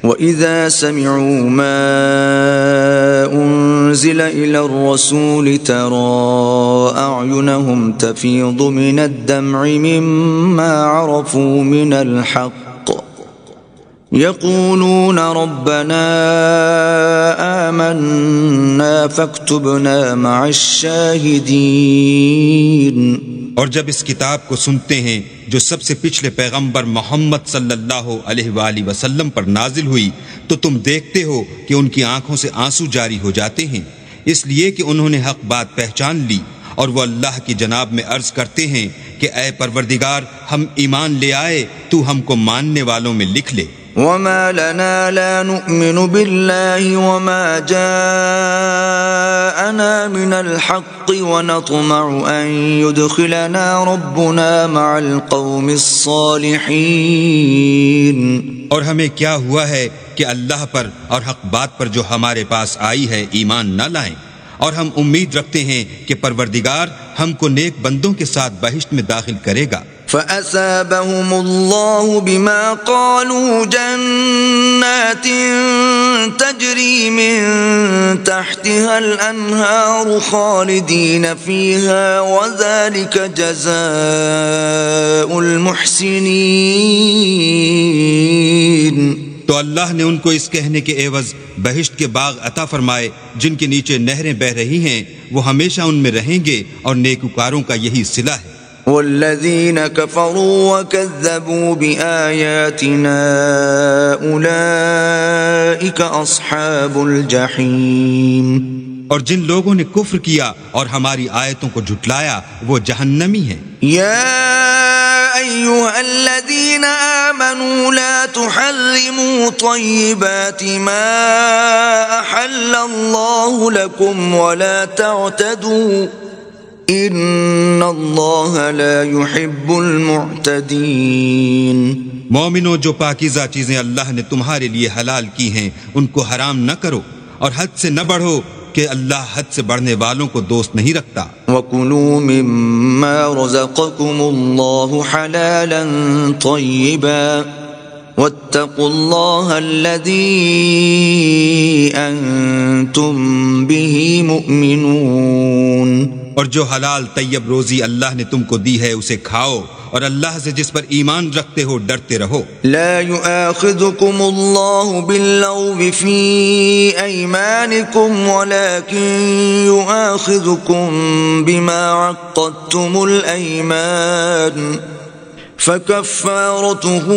وَإِذَا سَمِعُوا مَا أُنزِلَ إِلَى الرَّسُولِ تَرَى أَعْيُنَهُمْ تَفِيضُ مِنَ الدَّمْعِ مِمَّا عَرَفُوا مِنَ الْحَقِّ يَقُولُونَ رَبَّنَا آمَنَّا فَاكْتُبْنَا مَعَ الشَّاهِدِينَ۔ اور جب اس کتاب کو سنتے ہیں جو سب سے پچھلے پیغمبر محمد صلی اللہ علیہ وآلہ وسلم پر نازل ہوئی، تو تم دیکھتے ہو کہ ان کی آنکھوں سے آنسو جاری ہو جاتے ہیں، اس لیے کہ انہوں نے حق بات پہچان لی، اور وہ اللہ کی جناب میں عرض کرتے ہیں کہ اے پروردگار، ہم ایمان لے آئے، تو ہم کو ماننے والوں میں لکھ لے۔ وَمَا لَنَا لَا نُؤْمِنُ بِاللَّهِ وَمَا جَاءَنَا مِنَ الْحَقِّ وَنَطْمَعُ أَن يُدْخِلَنَا رَبُّنَا مَعَ الْقَوْمِ الصَّالِحِينَ۔ اور ہمیں کیا ہوا ہے کہ اللہ پر اور حق بات پر جو ہمارے پاس آئی ہے ایمان نہ لائیں، اور ہم امید رکھتے ہیں کہ پروردگار ہم کو نیک بندوں کے ساتھ بہشت میں داخل کرے گا۔ فَأَثَابَهُمُ اللَّهُ بِمَا قَالُوا جَنَّاتٍ تَجْرِي مِن تَحْتِهَا الْأَنْهَارُ خَالِدِينَ فِيهَا وَذَلِكَ جَزَاءُ الْمُحْسِنِينَ۔ تو اللہ نے ان کو اس کہنے کے عوض بہشت کے باغ عطا فرمائے جن کے نیچے نہریں بہہ رہی ہیں، وہ ہمیشہ ان میں رہیں گے، اور نیکوکاروں کا یہی صلہ ہے۔ والذین کفروا وکذبوا بآیاتنا اولئک اصحاب الجحیم۔ اور جن لوگوں نے کفر کیا اور ہماری آیتوں کو جھٹلایا وہ جہنمی ہیں۔ یا ایھا الذین آمنوا لا تحرموا طیبات ما احل اللہ لکم ولا تعتدوا ان اللہ لا يحب المعتدین۔ مومنوں، جو پاکیزہ چیزیں اللہ نے تمہارے لیے حلال کی ہیں ان کو حرام نہ کرو، اور حد سے نہ بڑھو کہ اللہ حد سے بڑھنے والوں کو دوست نہیں رکھتا۔ وَكُلُوا مِمَّا رَزَقَكُمُ اللَّهُ حَلَالًا طَيِّبًا وَاتَّقُوا اللَّهَ الَّذِي أَنتُم بِهِ مُؤْمِنُونَ۔ اور جو حلال طیب روزی اللہ نے تم کو دی ہے اسے کھاؤ، اور اللہ سے جس پر ایمان رکھتے ہو ڈرتے رہو۔ لا يؤاخذكم الله باللغو في أيمانكم ولكن يؤاخذكم بما عقدتم الأيمان فكفارته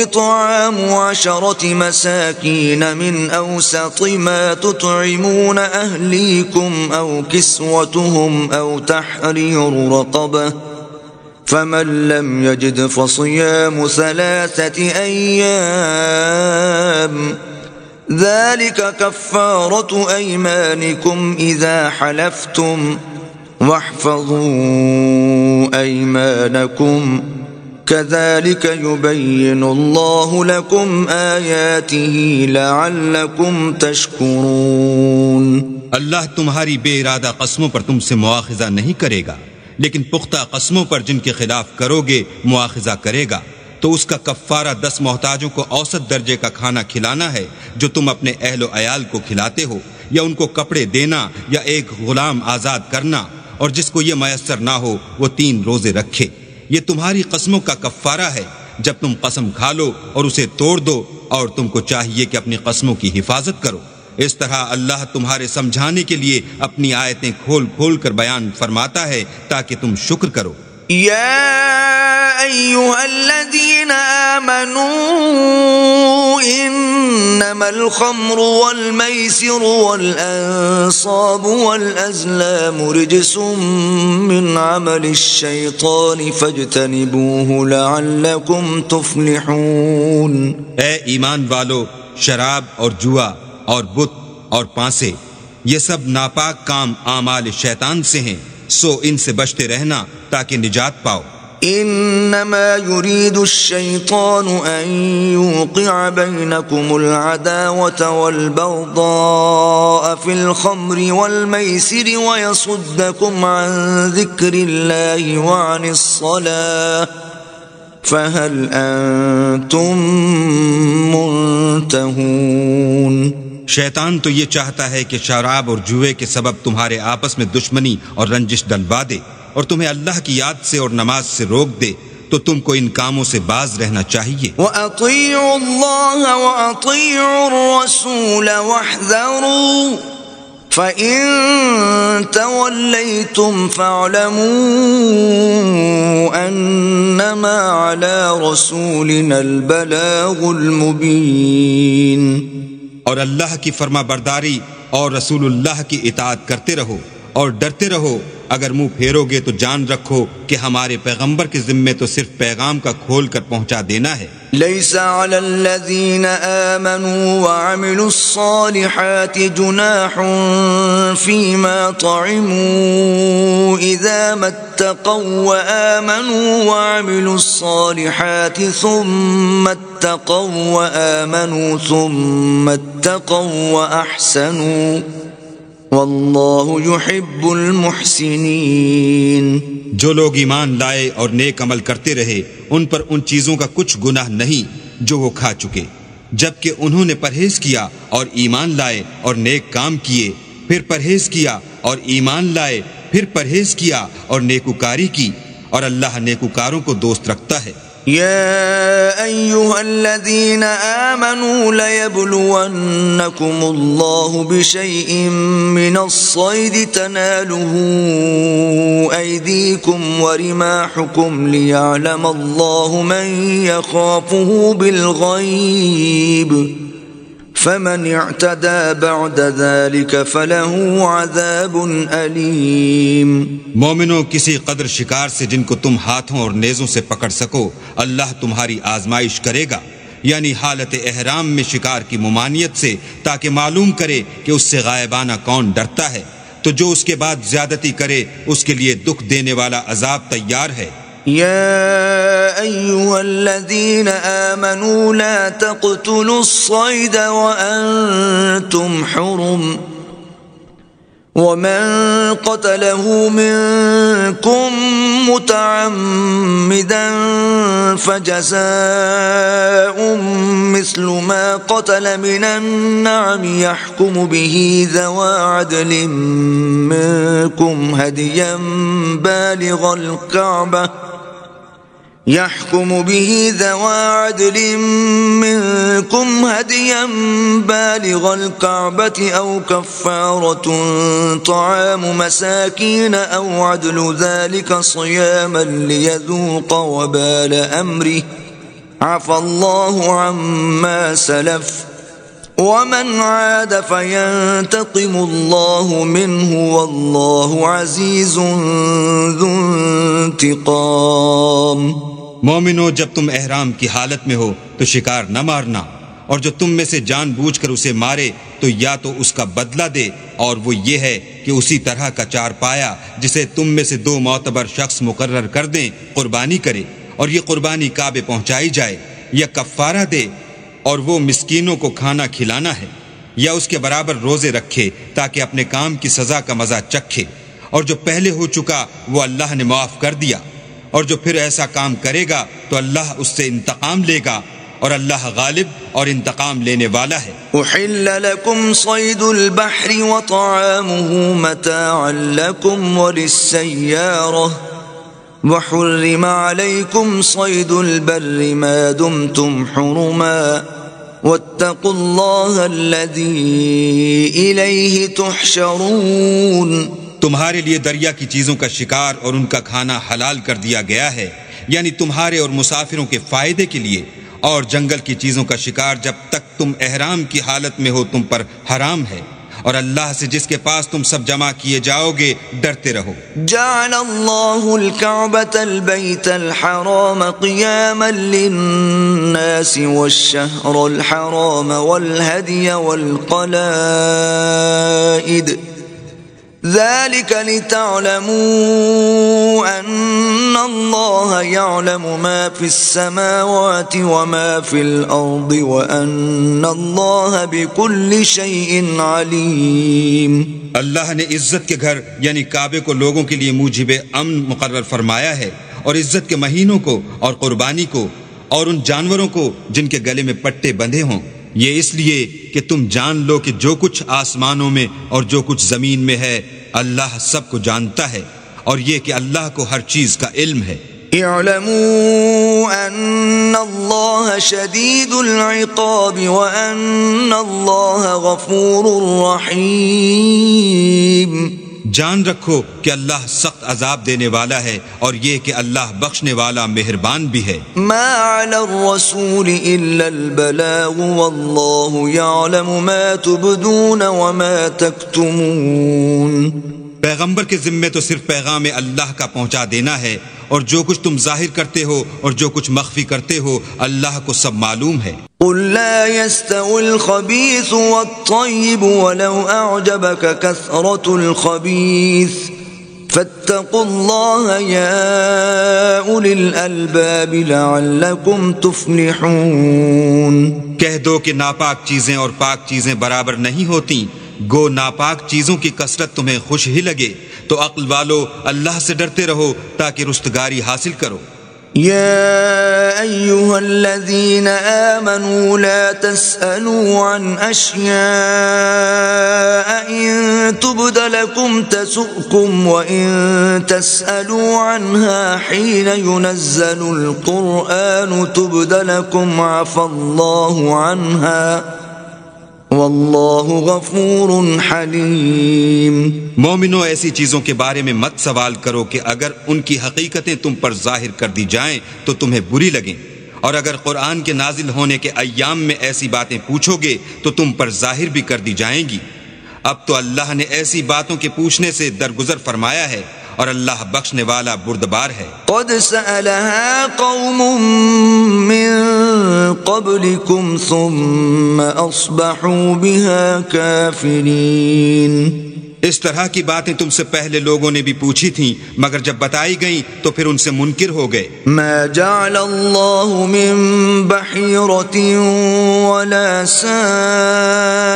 إطعام 10 مساكين من أوسط ما تطعمون أهليكم أو كسوتهم أو تحرير رقبة فمن لم يجد فصيام 3 أيام ذلك كفارة أيمانكم إذا حلفتم واحفظوا أيمانكم كذلك يبين الله لكم آياته لعلكم تشكرون۔ اللہ تمہاری بے ارادہ قسموں پر تم سے مواخذہ نہیں کرے گا، لیکن پختہ قسموں پر جن کے خلاف کرو گے مواخذہ کرے گا، تو اس کا کفارہ 10 محتاجوں کو اوسط درجے کا کھانا کھلانا ہے جو تم اپنے اہل و عیال کو کھلاتے ہو، یا ان کو کپڑے دینا، یا ایک غلام آزاد کرنا، اور جس کو یہ میسر نہ ہو وہ 3 روزے رکھے۔ یہ تمہاری قسموں کا کفارہ ہے جب تم قسم کھا لو اور اسے توڑ دو، اور تم کو چاہیے کہ اپنی قسموں کی حفاظت کرو۔ اس طرح اللہ تمہارے سمجھانے کے لیے اپنی آیتیں کھول کھول کر بیان فرماتا ہے تاکہ تم شکر کرو۔ یا ایھا الذین آمنوا انما الخمر والمیسر والانصاب والازلام رجس من عمل الشیطان فاجتنبوه لعلکم تفلحون۔ اے ایمان والو، شراب اور جوا اور بت اور پانسے، یہ سب ناپاک کام اعمال شیطان سے ہیں، سو ان سے بچتے رہنا تاکہ نجات پاؤ۔ انما يريد الشيطان ان يوقع بينكم العداوة والبغضاء في الخمر والميسر ويصدكم عن ذكر الله وعن الصلاة فهل أنتم منتهون؟ ينتهون. شیطان تو یہ چاہتا ہے کہ شراب اور جوئے کے سبب تمہارے آپس میں دشمنی اور رنجش ڈلوا دے اور تمہیں اللہ کی یاد سے اور نماز سے روک دے، تو تم کو ان کاموں سے باز رہنا چاہیے۔ وَأَطِيعُوا اللَّهَ وَأَطِيعُوا الرَّسُولَ وَاحْذَرُوا فَإِن تَوَلَّيْتُمْ فَاعْلَمُوا أَنَّمَا عَلَى رَسُولِنَا الْبَلَاغُ الْمُبِينُ۔ اور اللہ کی فرما برداری اور رسول اللہ کی اطاعت کرتے رہو اور ڈرتے رہو، اگر منہ پھیرو گے تو جان رکھو کہ ہمارے پیغمبر کے ذمے تو صرف پیغام کا کھول کر پہنچا دینا ہے۔ لَيْسَ عَلَى الَّذِينَ آمَنُوا وَعَمِلُوا الصَّالِحَاتِ جُنَاحٌ فِيمَا طَعِمُوا إِذَا مَا اتَّقَوْا وَآمَنُوا وَعَمِلُوا الصَّالِحَاتِ ثُمَّ اتَّقَوْا وَآمَنُوا ثُمَّ اتَّقَوْا وَأَحْسَنُوا واللہ یحب المحسنین۔ جو لوگ ایمان لائے اور نیک عمل کرتے رہے ان پر ان چیزوں کا کچھ گناہ نہیں جو وہ کھا چکے، جبکہ انہوں نے پرہیز کیا اور ایمان لائے اور نیک کام کیے، پھر پرہیز کیا اور ایمان لائے، پھر پرہیز کیا اور نیکوکاری کی، اور اللہ نیکوکاروں کو دوست رکھتا ہے۔ يا أيها الذين آمنوا ليبلونكم الله بشيء من الصيد تناله أيديكم ورماحكم ليعلم الله من يخافه بالغيب فمن اعتدى بعد ذلك فله عذاب علیم۔ مومنوں، کسی قدر شکار سے جن کو تم ہاتھوں اور نیزوں سے پکڑ سکو اللہ تمہاری آزمائش کرے گا، یعنی حالت احرام میں شکار کی ممانعت سے، تاکہ معلوم کرے کہ اس سے غائبانہ کون ڈرتا ہے، تو جو اس کے بعد زیادتی کرے اس کے لیے دکھ دینے والا عذاب تیار ہے۔ يا أيها الذين آمنوا لا تقتلوا الصيد وأنتم حرم ومن قتله منكم متعمدا فجزاء مثل ما قتل من النعم يحكم به ذوى عدل منكم هديا بالغ الكعبة يحكم به ذوى عدل منكم هديا بالغ الكعبة أو كفارة طعام مساكين أو عدل ذلك صياما ليذوق وبال أمره عفى الله عما سلف ومن عاد فينتقم الله منه والله عزيز ذو انتقام۔ مومنو، جب تم احرام کی حالت میں ہو تو شکار نہ مارنا، اور جو تم میں سے جان بوجھ کر اسے مارے تو یا تو اس کا بدلہ دے، اور وہ یہ ہے کہ اسی طرح کا چار پایا جسے تم میں سے 2 معتبر شخص مقرر کر دیں قربانی کرے، اور یہ قربانی کعبے پہنچائی جائے، یا کفارہ دے اور وہ مسکینوں کو کھانا کھلانا ہے، یا اس کے برابر روزے رکھے تاکہ اپنے کام کی سزا کا مزہ چکھے، اور جو پہلے ہو چکا وہ اللہ نے معاف کر دیا، اور جو پھر ایسا کام کرے گا تو اللہ اس سے انتقام لے گا، اور اللہ غالب اور انتقام لینے والا ہے۔ احل لكم صيد البحر وطعامه متاعا لكم وللسيارة وحرم عليكم صيد البر ما دمتم حرما واتقوا الله الذي إليه تحشرون۔ تمہارے لیے دریا کی چیزوں کا شکار اور ان کا کھانا حلال کر دیا گیا ہے، یعنی تمہارے اور مسافروں کے فائدے کے لیے، اور جنگل کی چیزوں کا شکار جب تک تم احرام کی حالت میں ہو تم پر حرام ہے، اور اللہ سے جس کے پاس تم سب جمع کیے جاؤ گے ڈرتے رہو۔ جعل اللہ الكعبة البيت الحرام قياما للناس والشهر الحرام والهدي والقلائد ذلك لتعلموا أن الله يعلم ما في السماوات وما في الأرض وأن الله بكل شيء عليم۔ اللہ نے عزت کے گھر یعنی کعبے کو لوگوں کے لیے موجب امن مقرر فرمایا ہے، اور عزت کے مہینوں کو اور قربانی کو اور ان جانوروں کو جن کے گلے میں پٹے بندھے ہوں، یہ اس لیے کہ تم جان لو کہ جو کچھ آسمانوں میں اور جو کچھ زمین میں ہے اللہ سب کو جانتا ہے، اور یہ کہ اللہ کو ہر چیز کا علم ہے۔ اعلموا ان اللہ شدید العقاب وان اللہ غفور رحیم۔ جان رکھو کہ اللہ سخت عذاب دینے والا ہے، اور یہ کہ اللہ بخشنے والا مہربان بھی ہے۔ ما علی الرسول الا البلاغ واللہ یعلم ما تبدون وما تکتمون۔ پیغمبر کے ذمے تو صرف پیغام اللہ کا پہنچا دینا ہے، اور جو کچھ تم ظاہر کرتے ہو اور جو کچھ مخفی کرتے ہو اللہ کو سب معلوم ہے۔ قل لا يستوي الخبيث والطيب ولو أعجبك كثرة الخبيث فاتقوا الله يا أولي الألباب لعلكم تفلحون۔ کہہ دو کہ ناپاک چیزیں اور پاک چیزیں برابر نہیں ہوتی، گو ناپاک چیزوں کی کثرت تمہیں خوش ہی لگے، تو عقل والو اللہ سے ڈرتے رہو تاکہ رستگاری حاصل کرو۔ يا أيها الذين آمنوا لا تسألوا عن أشياء إن تبد لكم تسؤكم وإن تسألوا عنها حين ينزل القرآن تبد لكم عفى الله عنها واللہ غفور حلیم۔ مومنو، ایسی چیزوں کے بارے میں مت سوال کرو کہ اگر ان کی حقیقتیں تم پر ظاہر کر دی جائیں تو تمہیں بری لگیں، اور اگر قرآن کے نازل ہونے کے ایام میں ایسی باتیں پوچھو گے تو تم پر ظاہر بھی کر دی جائیں گی۔ اب تو اللہ نے ایسی باتوں کے پوچھنے سے درگزر فرمایا ہے، اور اللہ بخشنے والا بردبار ہے۔ قد سألها قوم من قبلكم ثم أصبحوا بها كافرين۔ اس طرح کی باتیں تم سے پہلے لوگوں نے بھی پوچھی تھیں، مگر جب بتائی گئیں تو پھر ان سے منکر ہو گئے۔ ما جعل الله من بحيرة ولا سائبة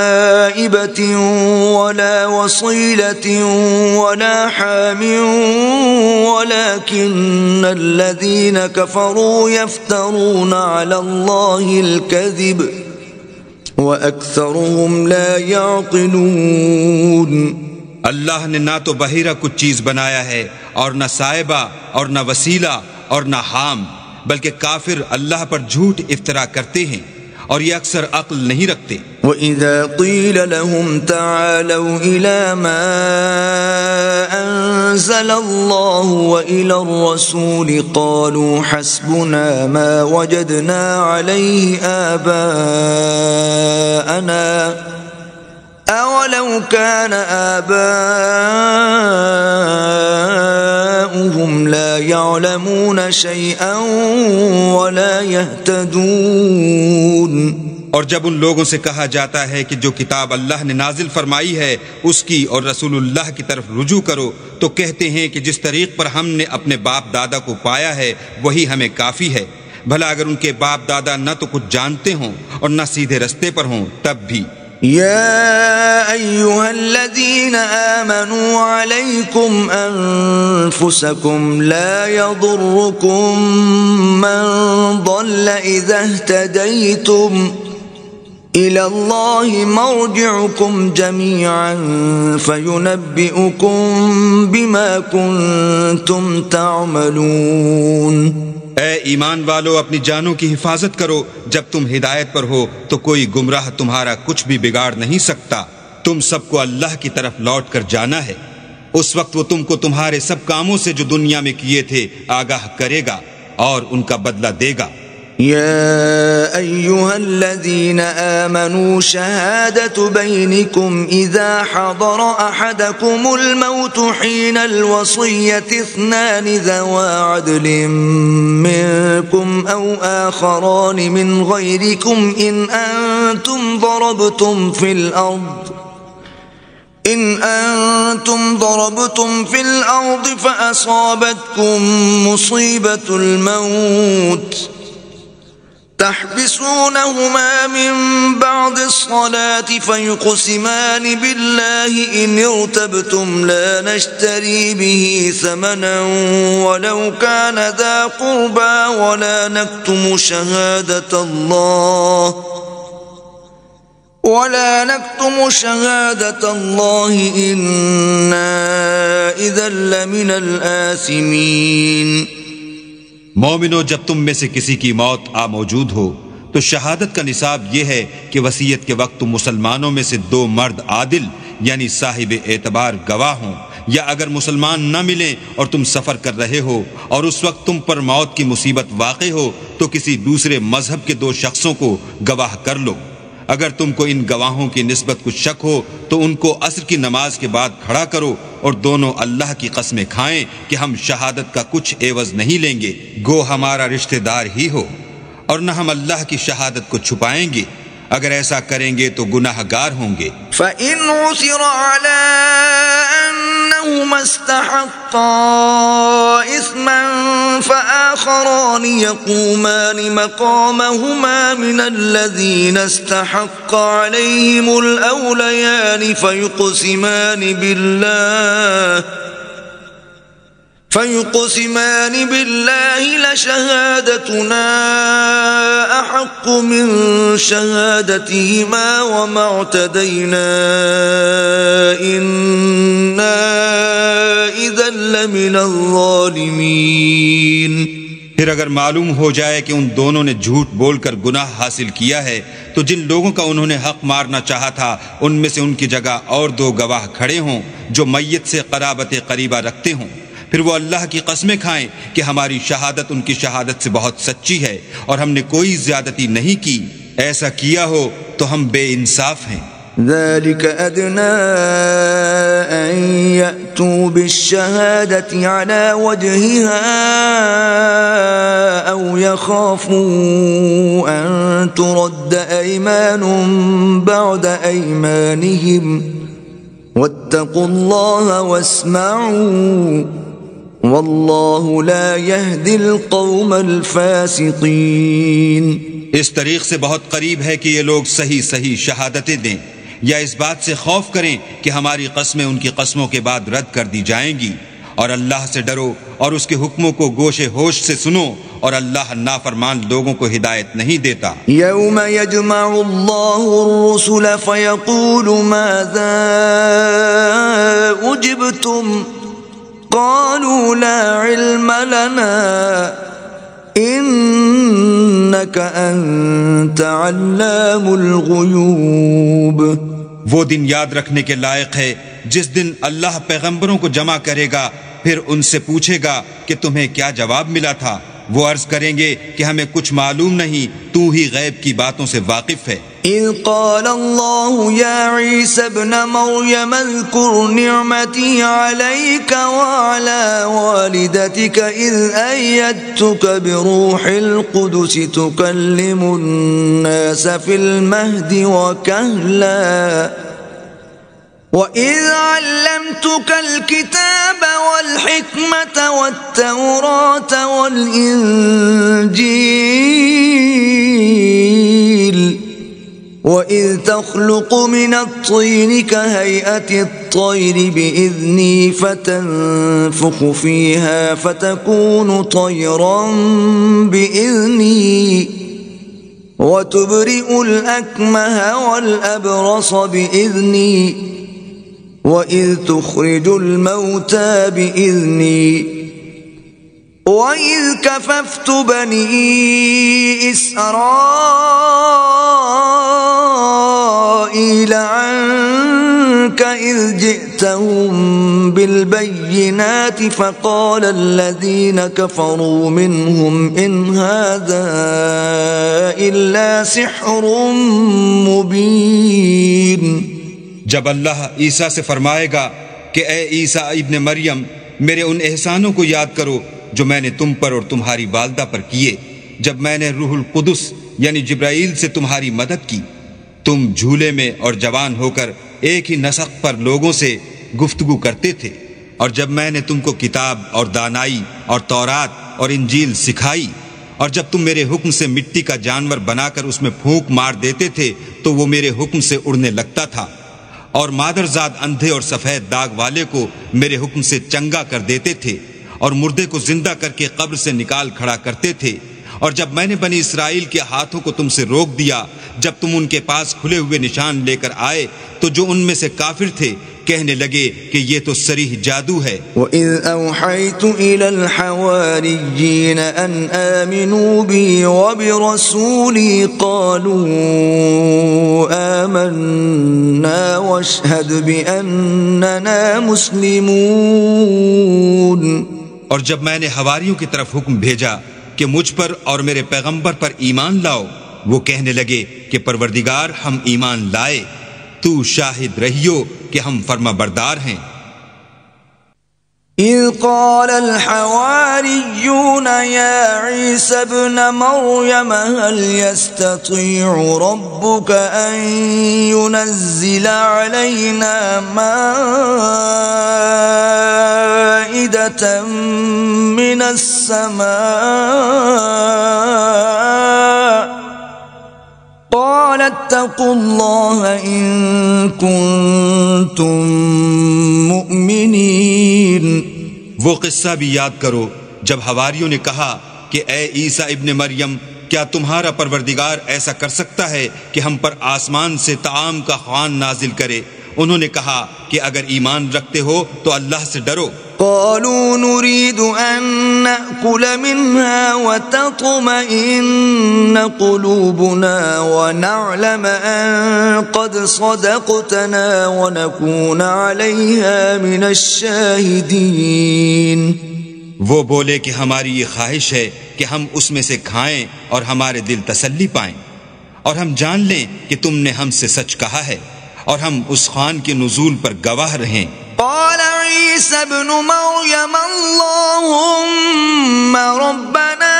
ولا وصيلة ولا حام ولكن الذين كفروا يفترون على الله الكذب وأكثرهم لا يعقلون۔ اللہ نے نہ تو بحیرہ کچھ چیز بنایا ہے، اور نہ صائبہ اور نہ وسیلہ اور نہ حام، بلکہ کافر اللہ پر جھوٹ افطرا کرتے ہیں، اور یہ اکثر عقل نہیں رکھتے۔ وَإِذَا قِيلَ لَهُمْ تَعَالَوْا إِلَى مَا أَنزَلَ اللَّهُ وَإِلَى الرَّسُولِ قَالُوا حَسْبُنَا مَا وَجَدْنَا عَلَيْهِ آبَاءَنَا أَوَلَوْ كَانَ آبَاؤُهُمْ لَا يَعْلَمُونَ شَيْئًا وَلَا يَهْتَدُونَ۔ اور جب ان لوگوں سے کہا جاتا ہے کہ جو کتاب اللہ نے نازل فرمائی ہے اس کی اور رسول اللہ کی طرف رجوع کرو، تو کہتے ہیں کہ جس طریق پر ہم نے اپنے باپ دادا کو پایا ہے وہی ہمیں کافی ہے۔ بھلا اگر ان کے باپ دادا نہ تو کچھ جانتے ہوں اور نہ سیدھے رستے پر ہوں تب بھی۔ يا أيها الذين آمنوا عليكم أنفسكم لا يضركم من ضل إذا اهتديتم إلى الله مرجعكم جميعا فينبئكم بما كنتم تعملون۔ اے ایمان والو، اپنی جانوں کی حفاظت کرو، جب تم ہدایت پر ہو تو کوئی گمراہ تمہارا کچھ بھی بگاڑ نہیں سکتا۔ تم سب کو اللہ کی طرف لوٹ کر جانا ہے، اس وقت وہ تم کو تمہارے سب کاموں سے جو دنیا میں کیے تھے آگاہ کرے گا اور ان کا بدلہ دے گا۔ يا أيها الذين آمنوا شهادة بينكم إذا حضر أحدكم الموت حين الوصية اثنان ذوى عدل منكم أو آخران من غيركم إن أنتم ضربتم في الأرض فأصابتكم مصيبة الموت تحبسونهما من بعد الصلاة فيقسمان بالله إن ارتبتم لا نشتري به ثمنا ولو كان ذا قربى ولا نكتم شهادة الله ولا نكتم شهادة الله إنا إذا لمن الآثمين۔ مومنو، جب تم میں سے کسی کی موت آ موجود ہو تو شہادت کا نصاب یہ ہے کہ وصیت کے وقت تم مسلمانوں میں سے 2 مرد عادل یعنی صاحب اعتبار گواہ ہوں، یا اگر مسلمان نہ ملیں اور تم سفر کر رہے ہو اور اس وقت تم پر موت کی مصیبت واقع ہو تو کسی دوسرے مذہب کے 2 شخصوں کو گواہ کر لو۔ اگر تم کو ان گواہوں کی نسبت کچھ شک ہو تو ان کو عصر کی نماز کے بعد کھڑا کرو اور دونوں اللہ کی قسمیں کھائیں کہ ہم شہادت کا کچھ عوض نہیں لیں گے، گو ہمارا رشتہ دار ہی ہو، اور نہ ہم اللہ کی شہادت کو چھپائیں گے، اگر ایسا کریں گے تو گناہ گار ہوں گے۔ فَإِنْ عُثِرَ عَلَىٰ أَنَّهُمَا اسْتَحَقَّا إِثْمًا فَآخَرَانِ يَقُومَانِ مَقَامَهُمَا مِنَ الَّذِينَ اسْتَحَقَّ عَلَيْهِمُ الْأَوْلَيَانِ فيقسمان بالله لشهادتنا أحق من شهادتهما وما اعتدينا إنا إذا لمن الظالمين۔ پھر اگر معلوم ہو جائے کہ ان دونوں نے جھوٹ بول کر گناہ حاصل کیا ہے تو جن لوگوں کا انہوں نے حق مارنا چاہا تھا ان میں سے ان کی جگہ اور 2 گواہ کھڑے ہوں جو میت سے قرابت قریبہ رکھتے ہوں، پھر وہ اللہ کی قسمیں کھائیں کہ ہماری شہادت ان کی شہادت سے بہت سچی ہے اور ہم نے کوئی زیادتی نہیں کی، ایسا کیا ہو تو ہم بے انصاف ہیں۔ ذلك أدنى أن يأتوا بالشهادة على وجهها أو يخافوا أن ترد أيمان بعد أيمانهم واتقوا الله واسمعوا واللہ لا يهدي القوم الفاسقین۔ اس طریق سے بہت قریب ہے کہ یہ لوگ صحیح صحیح شہادتیں دیں یا اس بات سے خوف کریں کہ ہماری قسمیں ان کی قسموں کے بعد رد کر دی جائیں گی، اور اللہ سے ڈرو اور اس کے حکموں کو گوش ہوش سے سنو، اور اللہ نافرمان لوگوں کو ہدایت نہیں دیتا۔ یوم یجمع اللہ الرسل فیقول ماذا اجبتم قالوا لا علم لنا انك انت علام الغیوب۔ وہ دن یاد رکھنے کے لائق ہے جس دن اللہ پیغمبروں کو جمع کرے گا، پھر ان سے پوچھے گا کہ تمہیں کیا جواب ملا تھا، وہ عرض کریں گے کہ ہمیں کچھ معلوم نہیں، تو ہی غیب کی باتوں سے واقف ہے۔ اذ قال اللہ یا عیسی ابن مریم اذکر نعمتی علیک وعلی والدتک اذ ایدتک بروح القدس تکلم الناس فی المہد وکہلا وَإِذْ عَلَّمْتُكَ الْكِتَابَ وَالْحِكْمَةَ وَالتَّوْرَاةَ وَالْإِنْجِيلَ وَإِذْ تَخْلُقُ مِنَ الطِّينِ كَهَيْئَةِ الطَّيْرِ بِإِذْنِي فَتَنفُخُ فِيهَا فَتَكُونُ طَيْرًا بِإِذْنِي وَتُبْرِئُ الْأَكْمَهَ وَالْأَبْرَصَ بِإِذْنِي وَإِذْ تُخْرِجُ الْمَوْتَى بِإِذْنِي وَإِذْ كَفَفْتُ بَنِي إِسْرَائِيلَ عَنْكَ إِذْ جِئْتَهُمْ بِالْبَيِّنَاتِ فَقَالَ الَّذِينَ كَفَرُوا مِنْهُمْ إِنْ هَذَا إِلَّا سِحْرٌ مُبِينٌ۔ جب اللہ عیسیٰ سے فرمائے گا کہ اے عیسیٰ ابن مریم، میرے ان احسانوں کو یاد کرو جو میں نے تم پر اور تمہاری والدہ پر کیے، جب میں نے روح القدس یعنی جبرائیل سے تمہاری مدد کی، تم جھولے میں اور جوان ہو کر ایک ہی نسق پر لوگوں سے گفتگو کرتے تھے، اور جب میں نے تم کو کتاب اور دانائی اور تورات اور انجیل سکھائی، اور جب تم میرے حکم سے مٹی کا جانور بنا کر اس میں پھونک مار دیتے تھے تو وہ میرے حکم سے اڑنے لگتا تھا، اور مادرزاد اندھے اور سفید داغ والے کو میرے حکم سے چنگا کر دیتے تھے، اور مردے کو زندہ کر کے قبر سے نکال کھڑا کرتے تھے، اور جب میں نے بنی اسرائیل کے ہاتھوں کو تم سے روک دیا جب تم ان کے پاس کھلے ہوئے نشان لے کر آئے تو جو ان میں سے کافر تھے کہنے لگے کہ یہ تو صریح جادو ہے۔ وَإِذْ أَوْحَيْتُ إِلَى الْحَوَارِيِّينَ أَنْ آمِنُوا بِي وَبِرَسُولِي قَالُوا آمَنَّا وَاشْهَدْ بِأَنَّنَا مُسْلِمُونَ۔ اور جب میں نے حواریوں کی طرف حکم بھیجا کہ مجھ پر اور میرے پیغمبر پر ایمان لاؤ، وہ کہنے لگے کہ پروردگار ہم ایمان لائے، تو شاہد رہیو کہ ہم فرما بردار ہیں۔ إِذْ قَالَ الْحَوَارِيُّونَ يَا عِيسَى ابْنَ مَرْيَمَ هَلْ يَسْتَطِيعُ رَبُّكَ أَن يُنَزِّلَ عَلَيْنَا مَائِدَةً مِّنَ السَّمَاءِ قال اتقوا الله إن كنتم مؤمنين۔ وہ قصہ بھی یاد کرو جب حواریوں نے کہا کہ اے عیسیٰ ابن مریم، کیا تمہارا پروردگار ایسا کر سکتا ہے کہ ہم پر آسمان سے طعام کا خوان نازل کرے؟ انہوں نے کہا کہ اگر ایمان رکھتے ہو تو اللہ سے ڈرو۔ قالوا نريد أن نأكل منها وتطمئن قلوبنا ونعلم أن قد صدقتنا ونكون عليها من الشاهدين۔ وہ بولے کہ ہماری یہ خواہش ہے کہ ہم اس میں سے کھائیں اور ہمارے دل تسلی پائیں، اور ہم جان لیں کہ تم نے ہم سے سچ کہا ہے، اور ہم اس خوان کے نزول پر گواہ رہیں۔ قال عيسى ابن مريم اللهم ربنا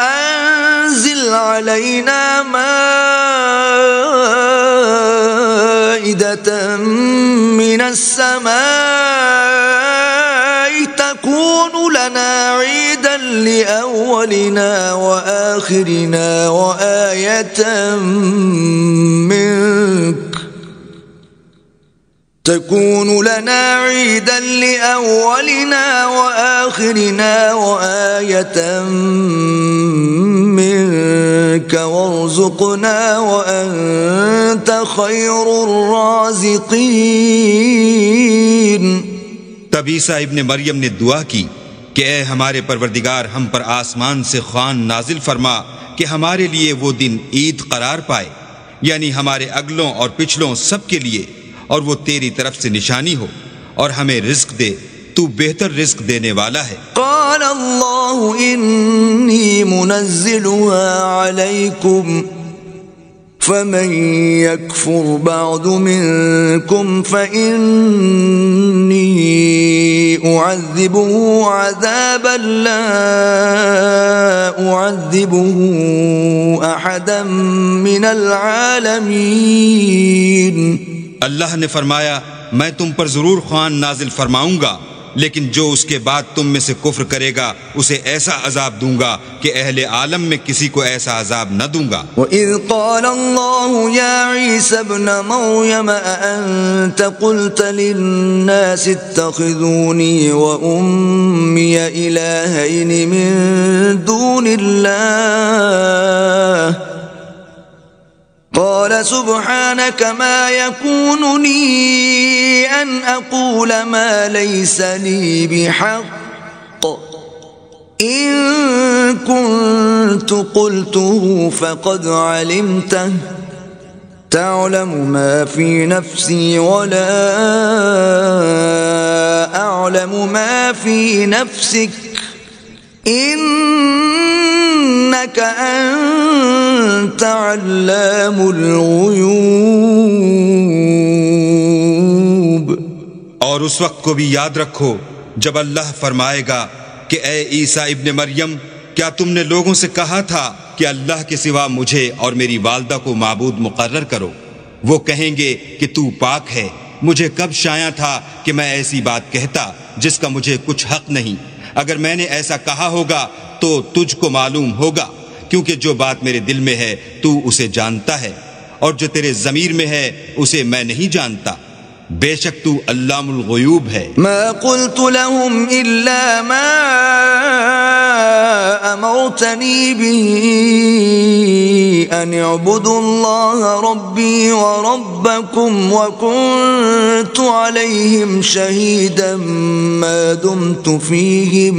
أنزل علينا مائدة من السماء تكون لنا عيدا لأولنا وآخرنا وآية منك تكون لنا عيدا لأولنا وآخرنا وآية منك وارزقنا وأنت خير الرازقين۔ تب عیسیٰ ابن مریم نے دعا کی کہ اے ہمارے پروردگار، ہم پر آسمان سے خوان نازل فرما کہ ہمارے لیے وہ دن عید قرار پائے، یعنی ہمارے اگلوں اور پچھلوں سب کے لیے، اور وہ تیری طرف سے نشانی ہو، اور ہمیں رزق دے، تو بہتر رزق دینے والا ہے۔ قال اللہ انی منزلها علیکم فمن يكفر بعد منكم فإني أعذبه عذابا لا أعذبه أحدا من العالمين۔ اللہ نے فرمایا میں تم پر ضرور خوان نازل فرماؤں گا، لیکن جو اس کے بعد تم میں سے کفر کرے گا اسے ایسا عذاب دوں گا کہ اہل عالم میں کسی کو ایسا عذاب نہ دوں گا۔ وَإِذْ قَالَ اللَّهُ يَا عِيسَى ابْنَ مَرْيَمَ أَأَنْتَ قُلْتَ لِلنَّاسِ اتَّخِذُونِي وَأُمِّيَ إِلَٰهَيْنِ مِن دُونِ اللَّهِ قال سبحانك ما يكون لي أن أقول ما ليس لي بحق إن كنت قلته فقد علمته تعلم ما في نفسي ولا أعلم ما في نفسك إنك أنت علام الغيوب۔ اور اس وقت کو بھی یاد رکھو جب اللہ فرمائے گا کہ اے عیسیٰ ابن مریم، کیا تم نے لوگوں سے کہا تھا کہ اللہ کے سوا مجھے اور میری والدہ کو معبود مقرر کرو؟ وہ کہیں گے کہ تو پاک ہے، مجھے کب شایع تھا کہ میں ایسی بات کہتا جس کا مجھے کچھ حق نہیں۔ اگر میں نے ایسا کہا ہوگا تو تجھ کو معلوم ہوگا، کیونکہ جو بات میرے دل میں ہے تو اسے جانتا ہے، اور جو تیرے ضمیر میں ہے اسے میں نہیں جانتا۔ بے شک تو علام الغیوب ہے۔ ما قلت لهم إلا ما أمرتني به أن اعبدوا الله ربي وربكم وكنت عليهم شهيدا ما دمت فيهم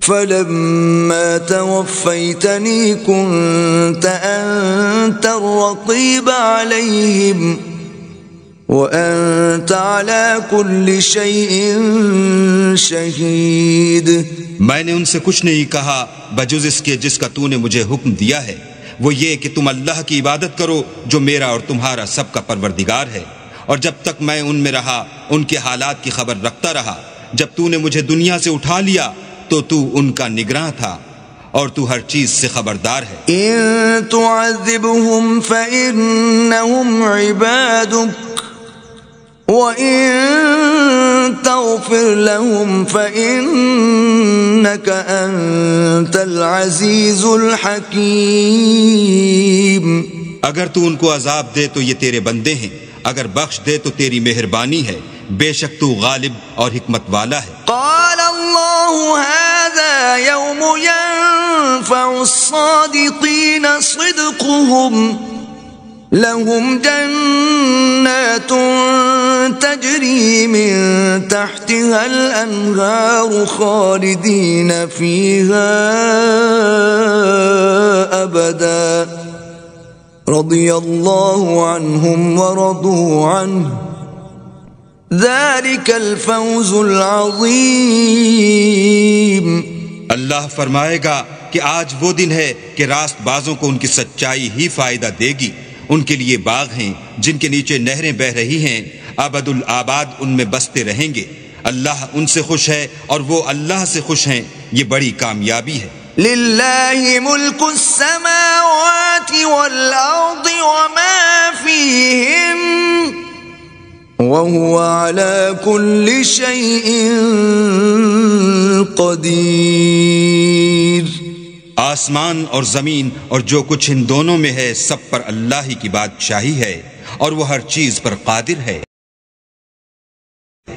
فلما توفيتني كنت أنت الرقيب عليهم وأنت على كل شيء شهيد. میں نے ان سے کچھ نہیں کہا بجز اس کے جس کا تو نے مجھے حکم دیا ہے، وہ یہ کہ تم اللہ کی عبادت کرو جو میرا اور تمہارا سب کا پروردگار ہے، اور جب تک میں ان میں رہا ان کے حالات کی خبر رکھتا رہا۔ جب تو نے مجھے دنیا سے اٹھا لیا تو تو ان کا نگراں تھا اور تو ہر چیز سے خبردار ہے۔ إن تعذبهم فإنهم عبادك وَإِن تَغْفِرْ لَهُمْ فَإِنَّكَ أَنْتَ الْعَزِيزُ الْحَكِيمُ۔ اگر تو ان کو عذاب دے تو یہ تیرے بندے ہیں، اگر بخش دے تو تیری مہربانی ہے، بے شک تو غالب اور حکمت والا ہے۔ قال اللہ هذا يوم ينفع الصادقين صدقهم لهم جنات تجري من تحتها الأنهار خالدين فيها أبدا رضي الله عنهم ورضوا عنه ذلك الفوز العظيم۔ اللہ فرمائے گا کہ آج وہ دن ہے کہ راست بازوں کو ان کی سچائی ہی فائدہ دے گی، ان کے لیے باغ ہیں جن کے نیچے نہریں بہہ رہی ہیں، ابد الآباد ان میں بستے رہیں گے۔ اللہ ان سے خوش ہے اور وہ اللہ سے خوش ہیں، یہ بڑی کامیابی ہے۔ للہ ملک السماوات والارض وما فیہم وهو على كل شيء قدیر۔ آسمان اور زمین اور جو کچھ ان دونوں میں ہے سب پر اللہ ہی کی بادشاہی ہے اور وہ ہر چیز پر قادر ہے۔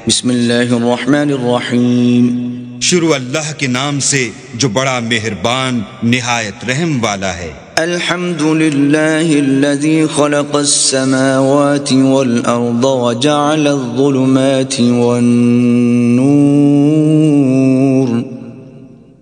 بسم اللہ الرحمن الرحیم۔ شروع اللہ کے نام سے جو بڑا مہربان نہایت رحم والا ہے۔ الحمد للہ الذی خلق السماوات والارض وجعل الظلمات والنور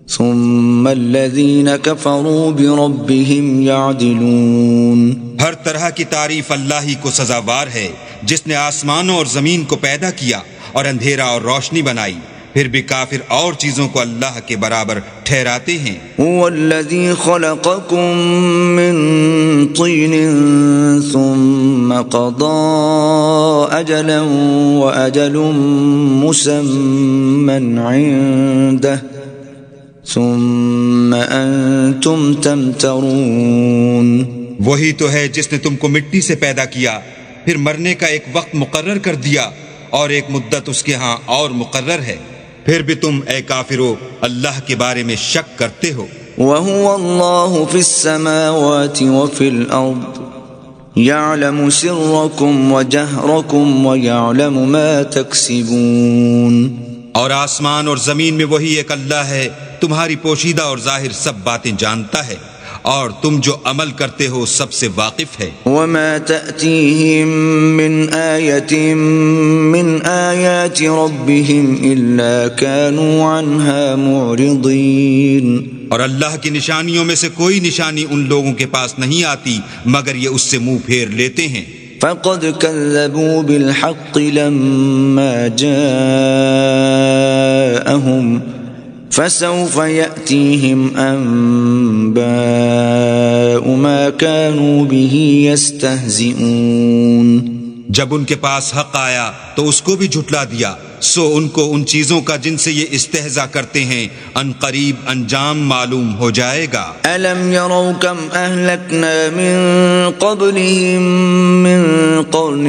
ثم الذین کفروا بربهم یعدلون۔ ہر طرح کی تعریف اللہ ہی کو سزاوار ہے جس نے آسمانوں اور زمین کو پیدا کیا اور اندھیرا اور روشنی بنائی، پھر بھی کافر اور چیزوں کو اللہ کے برابر ٹھہراتے ہیں۔ هو الذی خلقکم من طین ثم قضى اجلا واجل مسمى عنده ثم انتم تمترون۔ وہی تو ہے جس نے تم کو مٹی سے پیدا کیا، پھر مرنے کا ایک وقت مقرر کر دیا اور ایک مدت اس کے ہاں اور مقرر ہے، پھر بھی تم اے کافرو اللہ کے بارے میں شک کرتے ہو۔ وَهُوَ اللَّهُ فِي السَّمَاوَاتِ وَفِي الْأَرْضِ يَعْلَمُ سِرَّكُمْ وَجَهْرَكُمْ وَيَعْلَمُ مَا تَكْسِبُونَ۔ اور آسمان اور زمین میں وہی ایک اللہ ہے، تمہاری پوشیدہ اور ظاہر سب باتیں جانتا ہے اور تم جو عمل کرتے ہو سب سے واقف ہے۔ وَمَا تَأْتِيهِم مِّنْ آيَةٍ مِّنْ آيَاتِ رَبِّهِمْ إِلَّا كَانُوا عَنْهَا مُعْرِضِينَ۔ اور اللہ کی نشانیوں میں سے کوئی نشانی ان لوگوں کے پاس نہیں آتی مگر یہ اس سے منہ پھیر لیتے ہیں۔ فَقَدْ كَذَّبُوا بِالْحَقِّ لَمَّا جَاءَهُمْ فَسَوْفَ يَأْتِيهِمْ أَنبَاءُ مَا كَانُوا بِهِ يَسْتَهْزِئُونَ۔ جب ان کے پاس حق آیا تو اس کو بھی جھٹلا دیا، سو ان کو ان چیزوں کا جن سے یہ استہزاء کرتے ہیں ان قریب انجام معلوم ہو جائے گا۔ أَلَمْ يَرَوْا كَمْ أَهْلَكْنَا مِنْ قَبْلِهِمْ مِنْ قَرْنٍ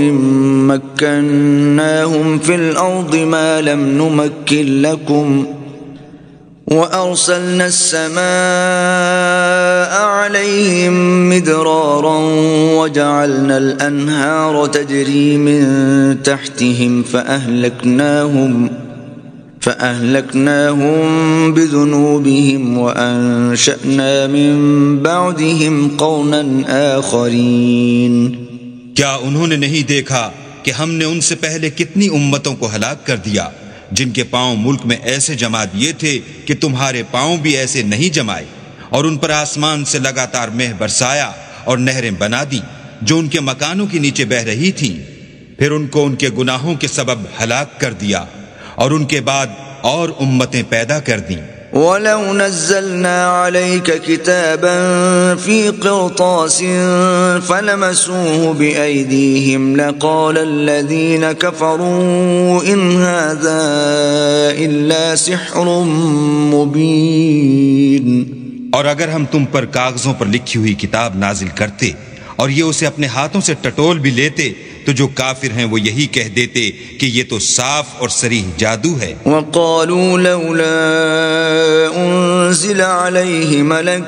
مَكَّنَّاهُمْ فِي الْأَرْضِ مَا لَمْ نُمَكِّنْ لَكُمْ وَأَرْسَلْنَا السَّمَاءَ عَلَيْهِمْ مِدْرَارًا وَجَعَلْنَا الْأَنْهَارَ تَجْرِي مِنْ تَحْتِهِمْ فأهلكناهم بذنوبهم وأنشأنا من بعدهم قرنا آخرين۔ کیا انہوں نے نہیں دیکھا کہ ہم نے ان سے پہلے کتنی امتوں کو ہلاک کر دیا جن کے پاؤں ملک میں ایسے جما دیے تھے کہ تمہارے پاؤں بھی ایسے نہیں جمائے، اور ان پر آسمان سے لگاتار مہ برسایا اور نہریں بنا دی جو ان کے مکانوں کے نیچے بہ رہی تھیں، پھر ان کو ان کے گناہوں کے سبب ہلاک کر دیا، اور ان کے بعد اور امتیں پیدا کر دیں۔ وَلَوْ نَزَّلْنَا عَلَيْكَ كِتَابًا فِي قِرْطَاسٍ فَلَمَسُوهُ بِأَيْدِيهِمْ لَقَالَ الَّذِينَ كَفَرُوا إِنْ هَذَا إِلَّا سِحْرٌ مُبِينٌ۔ اور اگر ہم تم پر کاغذوں پر لکھی ہوئی کتاب نازل کرتے اور یہ اسے اپنے ہاتھوں سے ٹٹول بھی لیتے تو جو کافر ہیں وہ یہی کہہ دیتے کہ یہ تو صاف اور صریح جادو ہے۔ وَقَالُوا لَوْلَا أُنزِلَ عَلَيْهِ مَلَكٌ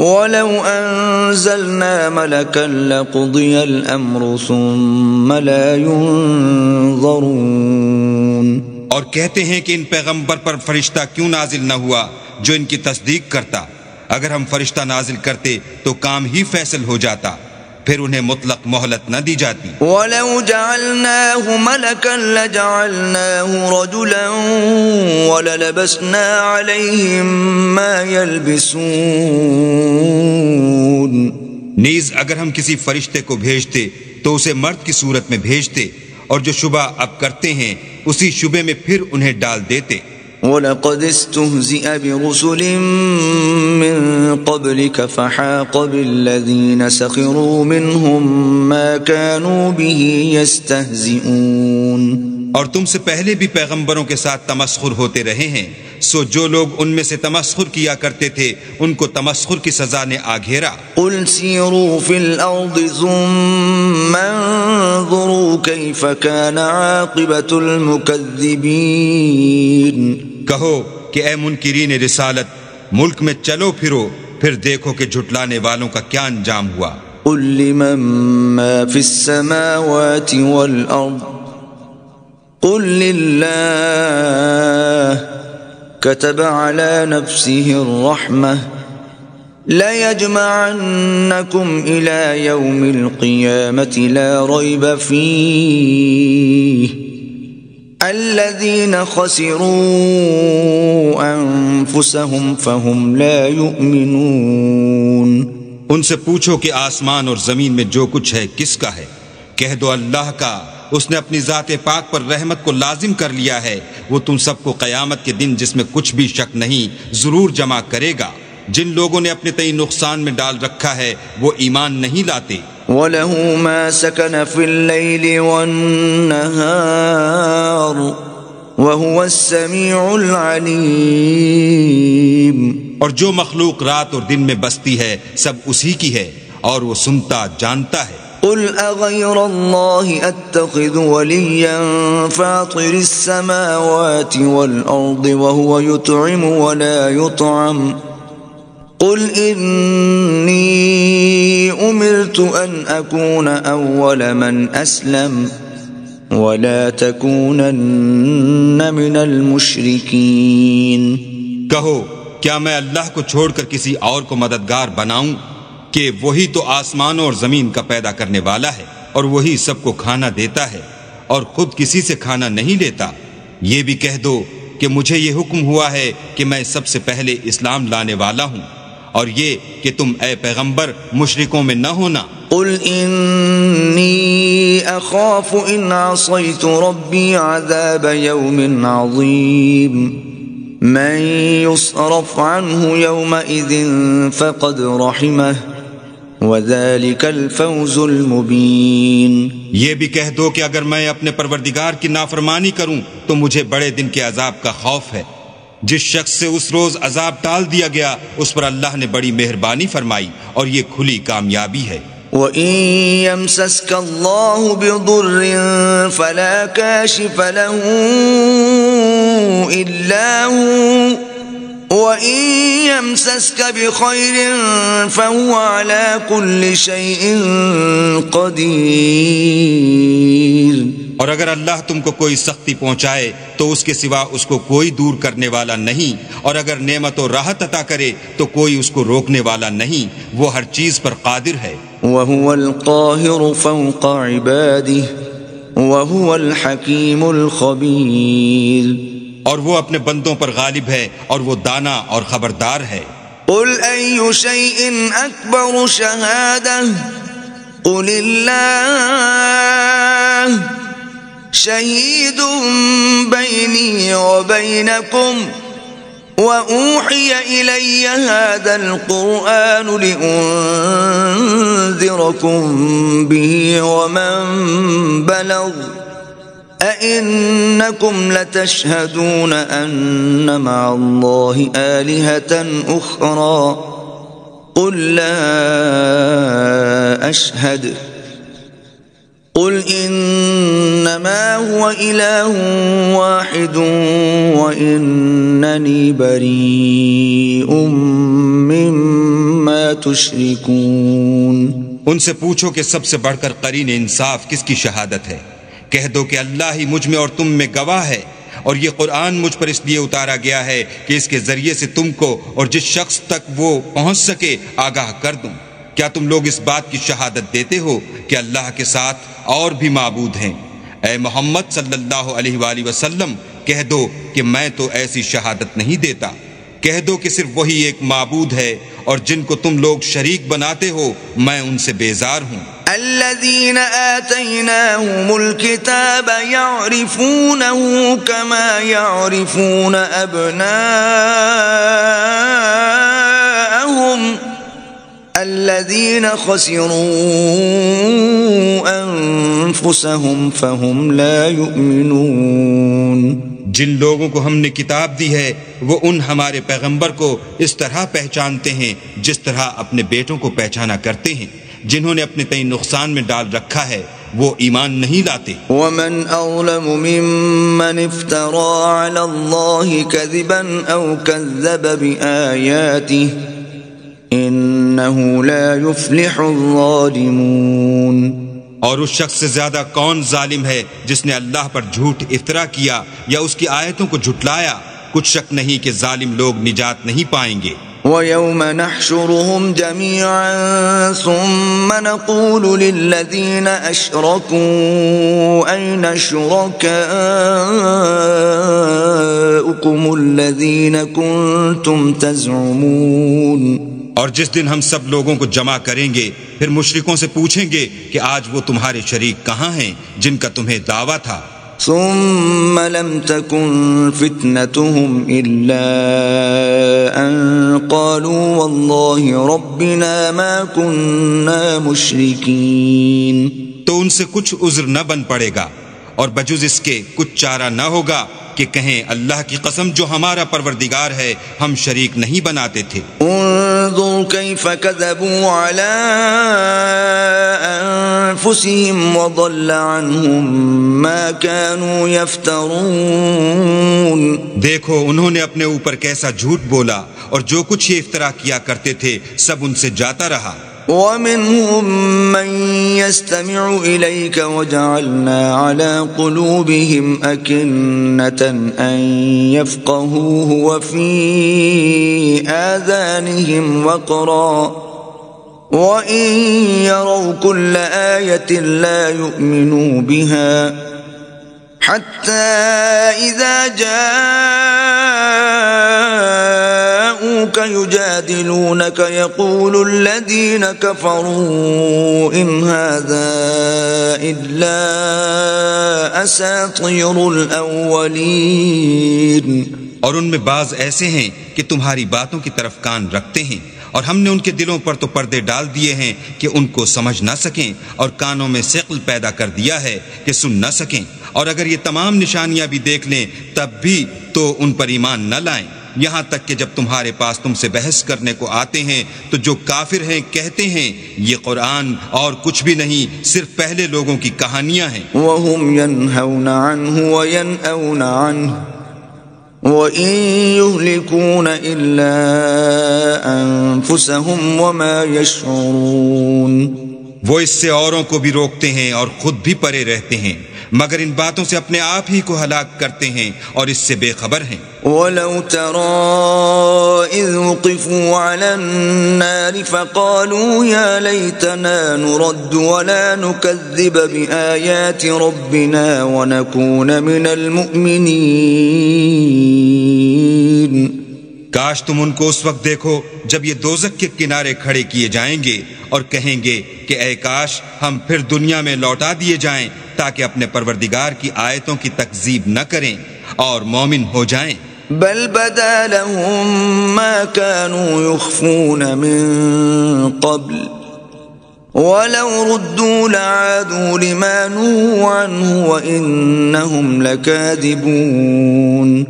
وَلَوْ أَنزَلْنَا مَلَكًا لَقُضِيَ الْأَمْرُ ثُمَّ لَا يُنظَرُونَ۔ اور کہتے ہیں کہ ان پیغمبر پر فرشتہ کیوں نازل نہ ہوا جو ان کی تصدیق کرتا، اگر ہم فرشتہ نازل کرتے تو کام ہی فیصل ہو جاتا، پھر انہیں مطلق مہلت نہ دی جاتی۔ وَلَوْ جَعَلْنَاهُ مَلَكًا لَجَعَلْنَاهُ رَجُلًا وَلَلَبَسْنَا عَلَيْهِمْ مَا يَلْبِسُونَ۔ نیز اگر ہم کسی فرشتے کو بھیجتے تو اسے مرد کی صورت میں بھیجتے، اور جو شبہ اب کرتے ہیں اسی شبے میں پھر انہیں ڈال دیتے۔ وَلَقَدِ اسْتُهْزِئَ بِرُسُلٍ مِّن قَبْلِكَ فَحَاقَ بِالَّذِينَ سَخِرُوا مِنْهُمْ مَا كَانُوا بِهِ يَسْتَهْزِئُونَ۔ اور تم سے پہلے بھی پیغمبروں کے ساتھ تمسخر ہوتے رہے ہیں، سو جو لوگ ان میں سے تمسخر کیا کرتے تھے ان کو تمسخر کی سزا نے آ گھیرا۔ قُلْ سِيرُوا فِي الْأَرْضِ ثُمَّ انظُرُوا كَيْفَ كَانَ عَاقِبَةُ الْمُكَذِّبِينَ۔ کہو کہ اے منکرین رسالت، ملک میں چلو پھرو، پھر دیکھو کہ جھٹلانے والوں کا کیا انجام ہوا۔ قُلْ لِمَن مَّا فِي السَّمَاوَاتِ وَالْأَرْضِ قُلْ لِلَّهِ كَتَبَ عَلَى نَفْسِهِ الرَّحْمَةَ لَيَجْمَعَنَّكُمْ إِلَى يَوْمِ الْقِيَامَةِ لَا رَيْبَ فِيهِ الَّذِينَ خَسِرُوا أَنفُسَهُمْ فَهُمْ لَا يُؤْمِنُونَ۔ ان سے پوچھو کہ آسمان اور زمین میں جو کچھ ہے کس کا ہے، کہہ دو اللہ کا، اس نے اپنی ذات پاک پر رحمت کو لازم کر لیا ہے، وہ تم سب کو قیامت کے دن جس میں کچھ بھی شک نہیں ضرور جمع کرے گا۔ جن لوگوں نے اپنے تئیں نقصان میں ڈال رکھا ہے وہ ایمان نہیں لاتے۔ وَلَهُ مَا سَكَنَ فِي اللَّيْلِ وَالنَّهَارِ وَهُوَ السَّمِيعُ الْعَلِيمُ۔ اور جو مخلوق رات اور دن میں بستی ہے سب اسی کی ہے اور وہ سنتا جانتا ہے۔ قُلْ أَغَيْرَ اللَّهِ أَتَّخِذُ وَلِيًّا فَاطِرِ السَّمَاوَاتِ وَالْأَرْضِ وَهُوَ يُطْعِمُ وَلَا يُطْعَمُ قُلْ إِنِّي أُمِرْتُ أَنْ أَكُونَ أَوَّلَ مَنْ أَسْلَمَ وَلَا تَكُونَنَّ مِنَ الْمُشْرِكِينَ۔ کہو کیا میں اللہ کو چھوڑ کر کسی اور کو مددگار بناؤں کہ وہی تو آسمانوں اور زمین کا پیدا کرنے والا ہے، اور وہی سب کو کھانا دیتا ہے اور خود کسی سے کھانا نہیں لیتا۔ یہ بھی کہہ دو کہ مجھے یہ حکم ہوا ہے کہ میں سب سے پہلے اسلام لانے والا ہوں، اور یہ کہ تم اے پیغمبر مشرکوں میں نہ ہونا۔ قُلْ إِنِّي أَخَافُ إِنْ عَصَيْتُ رَبِّي عَذَابَ يَوْمٍ عَظِيمٍ مَنْ يُصْرَفْ عَنْهُ يَوْمَئِذٍ فَقَدْ رَحِمَهُ وَذَلِكَ الْفَوْزُ الْمُبِينُ۔ یہ بھی کہہ دو کہ اگر میں اپنے پروردگار کی نافرمانی کروں تو مجھے بڑے دن کے عذاب کا خوف ہے۔ جس شخص سے اس روز عذاب ٹال دیا گیا اس پر اللہ نے بڑی مہربانی فرمائی، اور یہ کھلی کامیابی ہے۔ وَإِن يَمْسَسْكَ اللَّهُ بِضُرٍّ فَلَا كَاشِفَ لَهُ إِلَّا هُوَ وَإِن يَمْسَسْكَ بِخَيْرٍ فَهُوَ عَلَى كُلِّ شَيْءٍ قَدِيرٌ۔ اور اگر اللہ تم کو کوئی سختی پہنچائے تو اس کے سوا اس کو کوئی دور کرنے والا نہیں، اور اگر نعمت و راحت عطا کرے تو کوئی اس کو روکنے والا نہیں، وہ ہر چیز پر قادر ہے۔ وَهُوَ الْقَاهِرُ فَوْقَ عِبَادِهِ وَهُوَ الْحَكِيمُ الْخَبِيرُ، اور وہ اپنے بندوں پر غالب ہے اور وہ دانا اور خبردار ہے۔ قُلْ أَيُّ شَيْءٍ أَكْبَرُ شَهَادَةً قُلِ اللَّهُ شَهِيدٌ بَيْنِي وَبَيْنَكُمْ وَأُوحِيَ إِلَيَّ هَذَا الْقُرْآنُ لِأُنذِرَكُم بِهِ وَمَن بَلَغَ أَإِنَّكُمْ لَتَشْهَدُونَ أَنَّ مَعَ اللَّهِ آلِهَةً أُخْرَى قُل لَّا أَشْهَدُ قُلْ إِنَّمَا هُوَ إِلَٰهٌ وَاحِدٌ وَإِنَّنِي بَرِيءٌ مِّمَّا تُشْرِكُونَ۔ ان سے پوچھو کہ سب سے بڑھ کر قرین انصاف کس کی شہادت ہے؟ کہہ دو کہ اللہ ہی مجھ میں اور تم میں گواہ ہے، اور یہ قرآن مجھ پر اس لیے اتارا گیا ہے کہ اس کے ذریعے سے تم کو اور جس شخص تک وہ پہنچ سکے آگاہ کر دوں۔ کیا تم لوگ اس بات کی شہادت دیتے ہو کہ اللہ کے ساتھ اور بھی معبود ہیں؟ اے محمد صلی اللہ علیہ وآلہ وسلم کہہ دو کہ میں تو ایسی شہادت نہیں دیتا، کہہ دو کہ صرف وہی ایک معبود ہے، اور جن کو تم لوگ شریک بناتے ہو میں ان سے بیزار ہوں۔ الذين آتيناهم الكتاب يعرفونه كما يعرفون أبناءهم الذين خسروا أنفسهم فهم لا يؤمنون۔ جن لوگوں کو ہم نے کتاب دی ہے وہ ان ہمارے پیغمبر کو اس طرح پہچانتے ہیں جس طرح اپنے بیٹوں کو پہچانا کرتے ہیں، جنہوں نے اپنے تئیں نقصان میں ڈال رکھا ہے وہ ایمان نہیں لاتے۔ ومن أظلم ممن افترى على الله كذبا أو كذب بآياته إنه لا يفلح الظالمون۔ اور اس شخص سے زیادہ کون ظالم ہے جس نے اللہ پر جھوٹ افطرا کیا یا اس کی آیتوں کو جھٹلایا؟ کچھ شک نہیں کہ ظالم لوگ نجات نہیں پائیں گے۔ وَيَوْمَ نَحْشُرُهُمْ جَمِيعًا ثُمَّ نَقُولُ لِلَّذِينَ أَشْرَكُوا أَيْنَ شُرَكَاؤُكُمُ الَّذِينَ كُنتُمْ تَزْعُمُونَ۔ اور جس دن ہم سب لوگوں کو جمع کریں گے پھر مشرکوں سے پوچھیں گے کہ آج وہ تمہارے شریک کہاں ہیں جن کا تمہیں دعویٰ تھا؟ ثم لم تكن فتنتهم إلا أن قالوا والله ربنا ما كنا مشركين۔ تو ان سے کچھ عذر نہ بن پڑے گا اور بجز اس کے کچھ چارہ نہ ہوگا کہ کہیں اللہ کی قسم جو ہمارا پروردگار ہے ہم شریک نہیں بناتے تھے۔ انظر كيف كذبوا على أنفسهم وضل عنهم ما كانوا يفترون۔ دیکھو انہوں نے اپنے اوپر کیسا جھوٹ بولا اور جو کچھ یہ افترا کیا کرتے تھے سب ان سے جاتا رہا۔ وَمِنْهُمْ مَنْ يَسْتَمِعُ إِلَيْكَ وَجَعَلْنَا عَلَى قُلُوبِهِمْ أَكِنَّةً أَنْ يَفْقَهُوهُ وَفِي آذَانِهِمْ وَقْرًا وَإِنْ يَرَوْا كُلَّ آيَةٍ لَا يُؤْمِنُوا بِهَا حَتَّى إِذَا يجادلونك يقول الذين كفروا إن هذا إلا أساطير الأولين۔ اور ان میں بعض ایسے ہیں کہ تمہاری باتوں کی طرف کان رکھتے ہیں اور ہم نے ان کے دلوں پر تو پردے ڈال دیے ہیں کہ ان کو سمجھ نہ سکیں، اور کانوں میں ثقل پیدا کر دیا ہے کہ سن نہ سکیں، اور اگر یہ تمام نشانیاں بھی دیکھ لیں تب بھی تو ان پر ایمان نہ لائیں، یہاں تک کہ جب تمہارے پاس تم سے بحث کرنے کو آتے ہیں تو جو کافر ہیں کہتے ہیں یہ قرآن اور کچھ بھی نہیں صرف پہلے لوگوں کی کہانیاں ہیں۔ وَهُمْ يَنْهَوْنَ عَنْهُ وَيَنْأَوْنَ عَنْهُ وَإِنْ يُهْلِكُونَ إِلَّا أَنفُسَهُمْ وَمَا يَشْعُرُونَ۔ وہ اس سے اوروں کو بھی روکتے ہیں اور خود بھی پرے رہتے ہیں، مگر ان باتوں سے اپنے آپ ہی کو ہلاک کرتے ہیں اور اس سے بے خبر ہیں۔ وَلَوْ تَرَىٰ إِذْ وُقِفُوا عَلَى النَّارِ فَقَالُوا يَا لَيْتَنَا نُرَدُّ وَلَا نُكَذِّبَ بِآيَاتِ رَبِّنَا وَنَكُونَ مِنَ الْمُؤْمِنِينَ۔ کاش تم ان کو اس وقت دیکھو جب یہ دوزخ کے کنارے کھڑے کیے جائیں گے اور کہیں گے کہ اے کاش ہم پھر دنیا میں لوٹا دیے جائیں تاکہ اپنے پروردگار کی آیتوں کی تکذیب نہ کریں اور مومن ہو جائیں۔ بل بدا لهم ما كانوا يخفون من قبل ولو ردوا لعادوا لما نهوا عنه وإنهم لكاذبون۔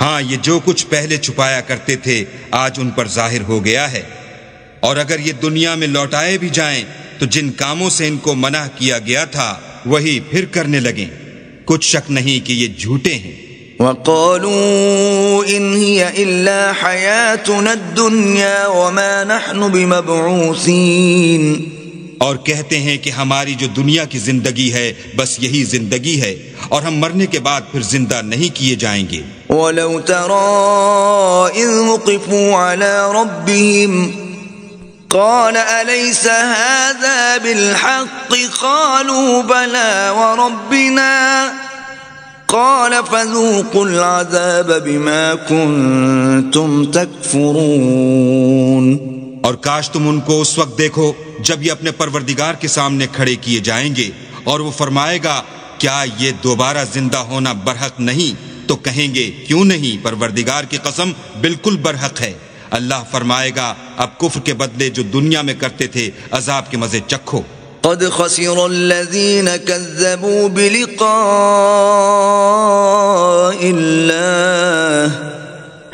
ہاں، یہ جو کچھ پہلے چھپایا کرتے تھے آج ان پر ظاہر ہو گیا ہے، اور اگر یہ دنیا میں لوٹائے بھی جائیں تو جن کاموں سے ان کو منع کیا گیا تھا وہی پھر کرنے لگیں۔ کچھ شک نہیں کہ یہ جھوٹے ہیں۔ وَقَالُوا إِنْ هِيَ إِلَّا حَيَاتُنَا الدُّنْيَا وَمَا نَحْنُ بِمَبْعُوثِينَ، اور کہتے ہیں کہ ہماری جو دنیا کی زندگی ہے بس یہی زندگی ہے اور ہم مرنے کے بعد پھر زندہ نہیں کیے جائیں گے۔ وَلَوْ تَرَىٰ إِذْ وُقِفُوا عَلَىٰ رَبِّهِمْ قَالَ أَلَيْسَ هَٰذَا بِالْحَقِّ قَالُوا بَلَىٰ وَرَبِّنَا قَالَ فَذُوقُوا الْعَذَابَ بِمَا كُنتُمْ تَكْفُرُونَ۔ اور کاش تم ان کو اس وقت دیکھو جب یہ اپنے پروردگار کے سامنے کھڑے کیے جائیں گے اور وہ فرمائے گا کیا یہ دوبارہ زندہ ہونا برحق نہیں؟ تو کہیں گے کیوں نہیں، پروردگار کی قسم بالکل برحق ہے۔ اللہ فرمائے گا اب کفر کے بدلے جو دنیا میں کرتے تھے عذاب کے مزے چکھو۔ قد خسر الذين كذبوا بلقاء الله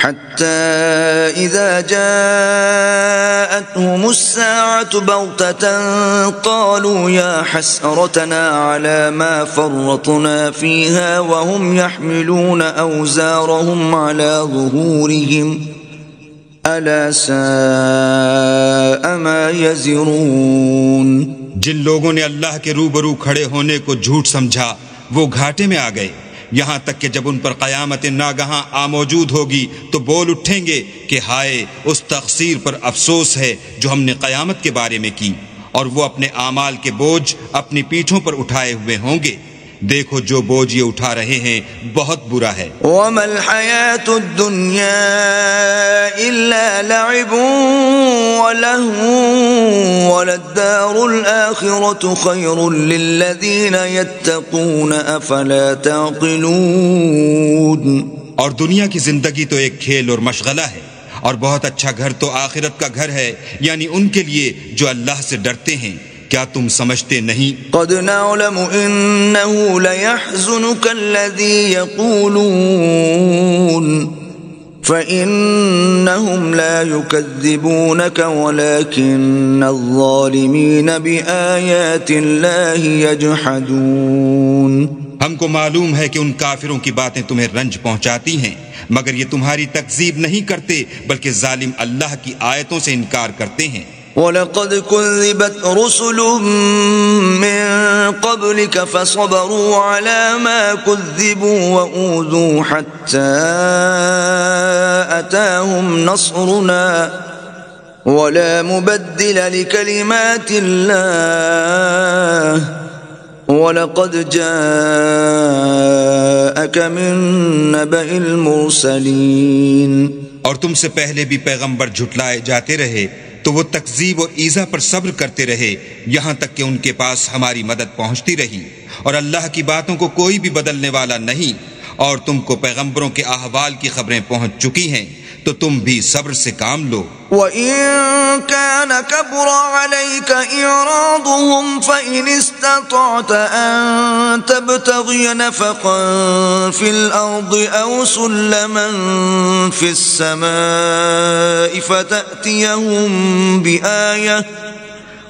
حتى إذا جاءتهم الساعة بغتة قالوا يا حسرتنا على ما فرطنا فيها وهم يحملون أوزارهم على ظهورهم ألا ساء ما يزرون۔ جن لوگوں نے اللہ کے روبرو کھڑے ہونے کو جھوٹ سمجھا وہ گھاٹے میں آ گئے، یہاں تک کہ جب ان پر قیامت ناگہاں موجود ہوگی تو بول اٹھیں گے کہ ہائے اس تقصیر پر افسوس ہے جو ہم نے قیامت کے بارے میں کی، اور وہ اپنے اعمال کے بوجھ اپنی پیٹھوں پر اٹھائے ہوئے ہوں گے۔ دیکھو جو بوجھ یہ اٹھا رہے ہیں بہت برا ہے۔ وَمَا الْحَيَاةُ الدُّنْيَا إِلَّا لَعِبٌ وَلَهْوٌ وَلَلدَّارُ الْآخِرَةُ خَيْرٌ لِّلَّذِينَ يَتَّقُونَ أَفَلَا تَعْقِلُونَ۔ اور دنیا کی زندگی تو ایک کھیل اور مشغلہ ہے، اور بہت اچھا گھر تو آخرت کا گھر ہے، یعنی ان کے لیے جو اللہ سے ڈرتے ہیں۔ کیا تم سمجھتے نہیں؟ قد نعلم انه ليحزنك الذي يقولون فانهم لا يكذبونك ولكن الظالمين بآيات الله يجحدون۔ ہم کو معلوم ہے کہ ان کافروں کی باتیں تمہیں رنج پہنچاتی ہیں، مگر یہ تمہاری تکذیب نہیں کرتے بلکہ ظالم اللہ کی آیتوں سے انکار کرتے ہیں۔ وَلَقَدْ كُذِّبَتْ رُسُلٌ مِّن قَبْلِكَ فَصَبَرُوا عَلَى مَا كُذِّبُوا وَأُوذُوا حَتَّى أَتَاهُمْ نَصْرُنَا وَلَا مُبَدِّلَ لِكَلِمَاتِ اللَّهِ وَلَقَدْ جَاءَكَ مِن نَّبَإِ الْمُرْسَلِينَ۔ اور تم سے پہلے بھی پیغمبر جھٹلائے جاتے رہے تو وہ تکذیب و ایذا پر صبر کرتے رہے یہاں تک کہ ان کے پاس ہماری مدد پہنچتی رہی، اور اللہ کی باتوں کو کوئی بھی بدلنے والا نہیں، اور تم کو پیغمبروں کے احوال کی خبریں پہنچ چکی ہیں تو تم بھی صبر سے کام لو۔ وَإِن كَانَ كَبُرَ عَلَيْكَ إِعْرَاضُهُمْ فَإِنِ اسْتَطَعْتَ أَن تَبْتَغِيَ نَفَقًا فِي الْأَرْضِ أَوْ سُلَّمًا فِي السَّمَاءِ فَتَأْتِيَهُم بِآيَةٍ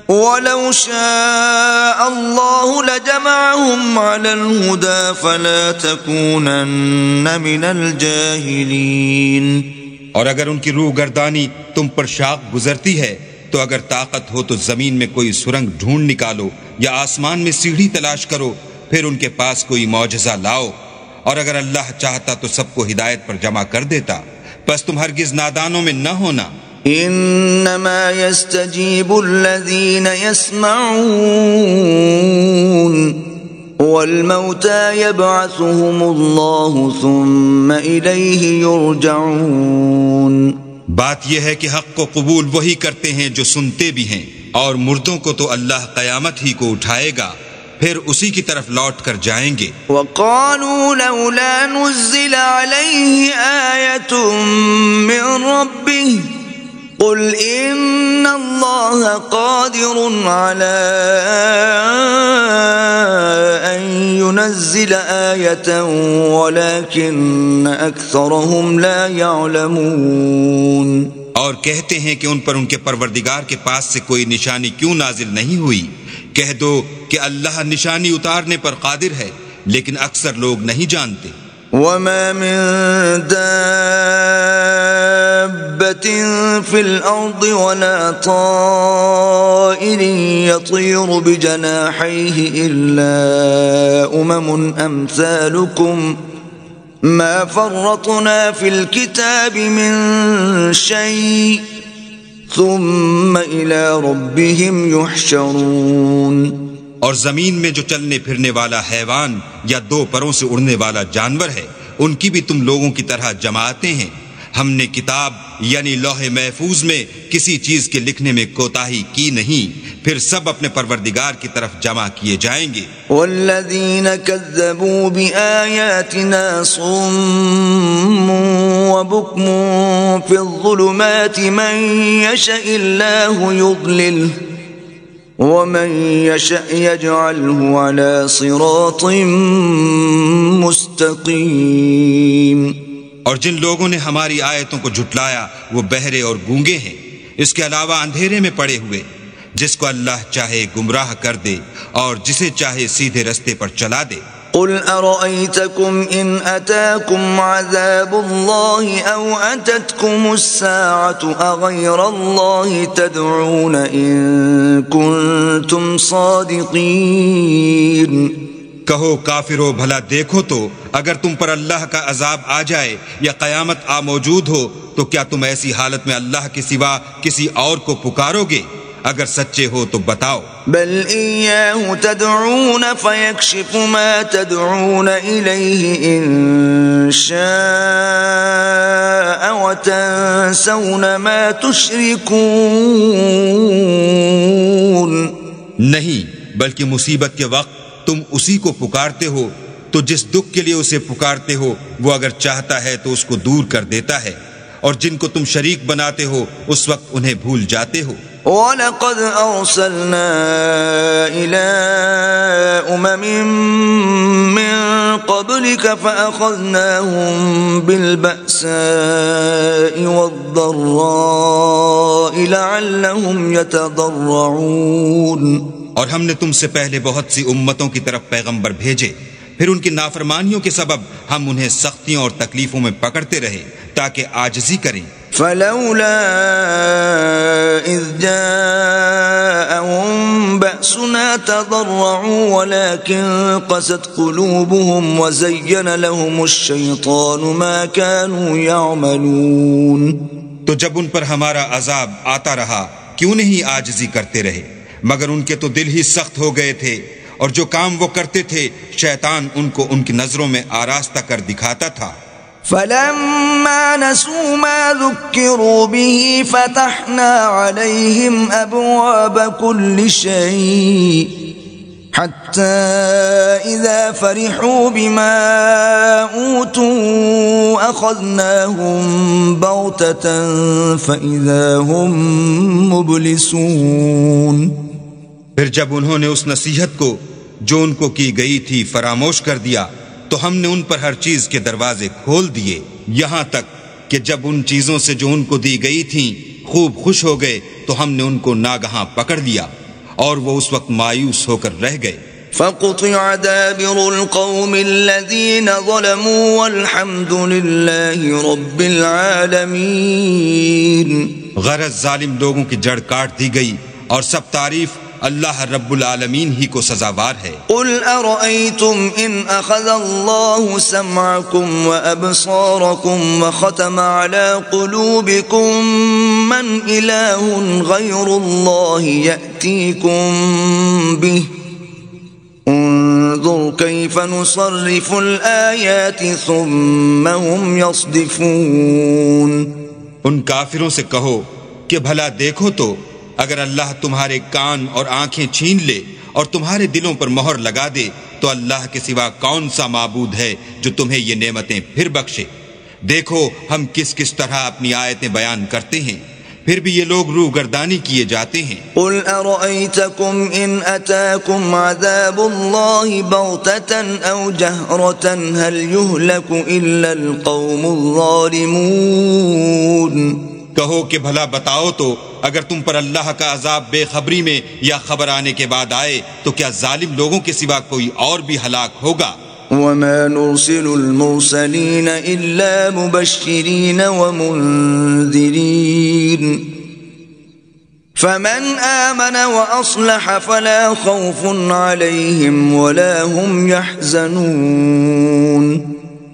وَلَوْ شَاءَ اللَّهُ لَجَمَعَهُمْ عَلَى الْهُدَى فَلَا تَكُونَنَّ مِنَ الْجَاهِلِينَ۔ اور اگر ان کی روح گردانی تم پر شاق گزرتی ہے تو اگر طاقت ہو تو زمین میں کوئی سرنگ ڈھونڈ نکالو یا آسمان میں سیڑھی تلاش کرو، پھر ان کے پاس کوئی معجزہ لاؤ، اور اگر اللہ چاہتا تو سب کو ہدایت پر جمع کر دیتا، پس تم ہرگز نادانوں میں نہ ہونا۔ انما يستجيب الذين يسمعون والموتى يبعثهم الله ثم إليه يرجعون۔ بات یہ ہے کہ حق کو قبول وہی کرتے ہیں جو سنتے بھی ہیں، اور مردوں کو تو اللہ قیامت ہی کو اٹھائے گا، پھر اسی کی طرف لوٹ کر جائیں گے۔ وقالوا لولا نزل عليه آية من ربه قل إن الله قادر على أن ينزل آية ولكن أكثرهم لا يعلمون۔ اور کہتے ہیں کہ ان پر ان کے پروردگار کے پاس سے کوئی نشانی کیوں نازل نہیں ہوئی؟ کہہ دو کہ اللہ نشانی اتارنے پر قادر ہے، لیکن اکثر لوگ نہیں جانتے۔ وما من دابة في الأرض ولا طائر يطير بجناحيه إلا أمثالكم ما فرطنا في الكتاب من شيء ثم إلى ربهم يحشرون۔ اور زمین میں جو چلنے پھرنے والا حیوان یا دو پروں سے اڑنے والا جانور ہے، ان کی بھی تم لوگوں کی طرح جماعتیں ہیں۔ ہم نے کتاب یعنی لوح محفوظ میں کسی چیز کے لکھنے میں کوتاہی کی نہیں، پھر سب اپنے پروردگار کی طرف جمع کیے جائیں گے۔ والذین کذبوا بآیاتنا صم وبکم فی الظلمات من یشاء اللہ یضللہ ومن یشاء یجعلہ علی صراط مستقیم۔ اور جن لوگوں نے ہماری آیتوں کو جھٹلایا وہ بہرے اور گونگے ہیں، اس کے علاوہ اندھیرے میں پڑے ہوئے۔ جس کو اللہ چاہے گمراہ کر دے اور جسے چاہے سیدھے رستے پر چلا دے۔ قل ارأيتكم ان اتاكم عذاب الله او اتتكم الساعة اغير الله تدعون ان كنتم صادقين۔ کہو کافرو بھلا دیکھو تو اگر تم پر اللہ کا عذاب آ جائے یا قیامت آ موجود ہو تو کیا تم ایسی حالت میں اللہ کے سوا کسی اور کو پکارو گے؟ اگر سچے ہو تو بتاؤ۔ بل إياه تدعون فيكشف ما تدعون إليه إن شاء وتنسون ما تشركون۔ نہیں، بلکہ مصیبت کے وقت تم اسی کو پکارتے ہو، تو جس دکھ کے لیے اسے پکارتے ہو وہ اگر چاہتا ہے تو اس کو دور کر دیتا ہے، اور جن کو تم شریک بناتے ہو اس وقت انہیں بھول جاتے ہو۔ وَلَقَدْ أَرْسَلْنَا إِلَىٰ أُمَمٍ مِّن قَبْلِكَ فَأَخَذْنَاهُم بِالْبَأْسَاءِ وَالضَّرَّاءِ لَعَلَّهُمْ يَتَضَرَّعُونَ۔ اور ہم نے تم سے پہلے بہت سی امتوں کی طرف پیغمبر بھیجے، پھر ان کی نافرمانیوں کے سبب ہم انہیں سختیوں اور تکلیفوں میں پکڑتے رہے تاکہ عاجزی کریں۔ فلولا اذ جاءهم بأسنا تضرعوا ولكن قست قلوبهم وزين لهم الشيطان ما كانوا يعملون۔ تو جب ان پر ہمارا عذاب آتا رہا کیوں نہیں عاجزی کرتے رہے، مگر ان کے تو دل ہی سخت ہو گئے تھے، اور جو کام وہ کرتے تھے شیطان ان کو ان کی نظروں میں آراستہ کر دکھاتا تھا۔ فلما نسوا ما ذكروا به فتحنا عليهم أبواب كل شيء حتى إذا فرحوا بما أوتوا أخذناهم بغتة فإذا هم مبلسون۔ پھر جب انہوں نے اس نصیحت کو جو ان کو کی گئی تھی فراموش کر دیا تو ہم نے ان پر ہر چیز کے دروازے کھول دیے، یہاں تک کہ جب ان چیزوں سے جو ان کو دی گئی تھیں خوب خوش ہو گئے تو ہم نے ان کو ناگہاں پکڑ لیا اور وہ اس وقت مایوس ہو کر رہ گئے۔ فقطع دابر القوم الذين ظلموا والحمد لله رب العالمين۔ غرض ظالم لوگوں کی جڑ کاٹ دی گئی اور سب تعریف اللہ رب العالمین ہی کو سزاوار ہے۔ قل ارأيتم ان اخذ الله سمعكم وابصاركم وختم على قلوبكم من اله غير الله يأتيكم به انظر كيف نصرف الآيات ثم هم يصدفون۔ ان کافروں سے کہو کہ بھلا دیکھو تو اگر اللہ تمہارے کان اور آنکھیں چھین لے اور تمہارے دلوں پر مہر لگا دے تو اللہ کے سوا کون سا معبود ہے جو تمہیں یہ نعمتیں پھر بخشے؟ دیکھو ہم کس کس طرح اپنی آیتیں بیان کرتے ہیں، پھر بھی یہ لوگ روح گردانی کیے جاتے ہیں۔ قل ارأيتكم ان اتاكم عذاب الله بغتة او جهرة هل يهلك الا القوم الظالمون۔ کہو کہ بھلا بتاؤ تو اگر تم پر اللہ کا عذاب بے خبری میں یا خبر آنے کے بعد آئے تو کیا ظالم لوگوں کے سوا کوئی اور بھی ہلاک ہوگا؟ وما نرسل المرسلين الا مبشرين ومنذرين فمن آمن واصلح فلا خوف عليهم ولا هم يحزنون۔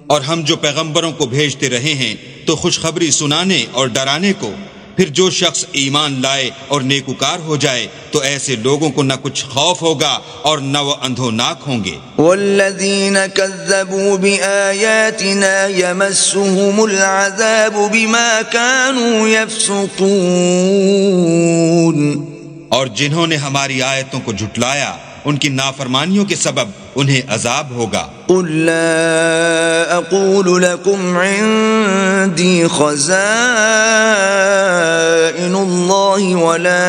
اور ہم جو پیغمبروں کو بھیجتے رہے ہیں تو خوشخبری سنانے اور ڈرانے کو، پھر جو شخص ایمان لائے اور نیکوکار ہو جائے تو ایسے لوگوں کو نہ کچھ خوف ہوگا اور نہ وہ اندھوناک ہوں گے۔ والذین کذبوا بآیاتنا یمسهم العذاب بما كانوا یفسقون۔ اور جنہوں نے ہماری آیتوں کو جھٹلایا ان کی نافرمانیوں کے سبب انہیں عذاب ہوگا۔ قل لا اقول لكم عندي خزائن الله ولا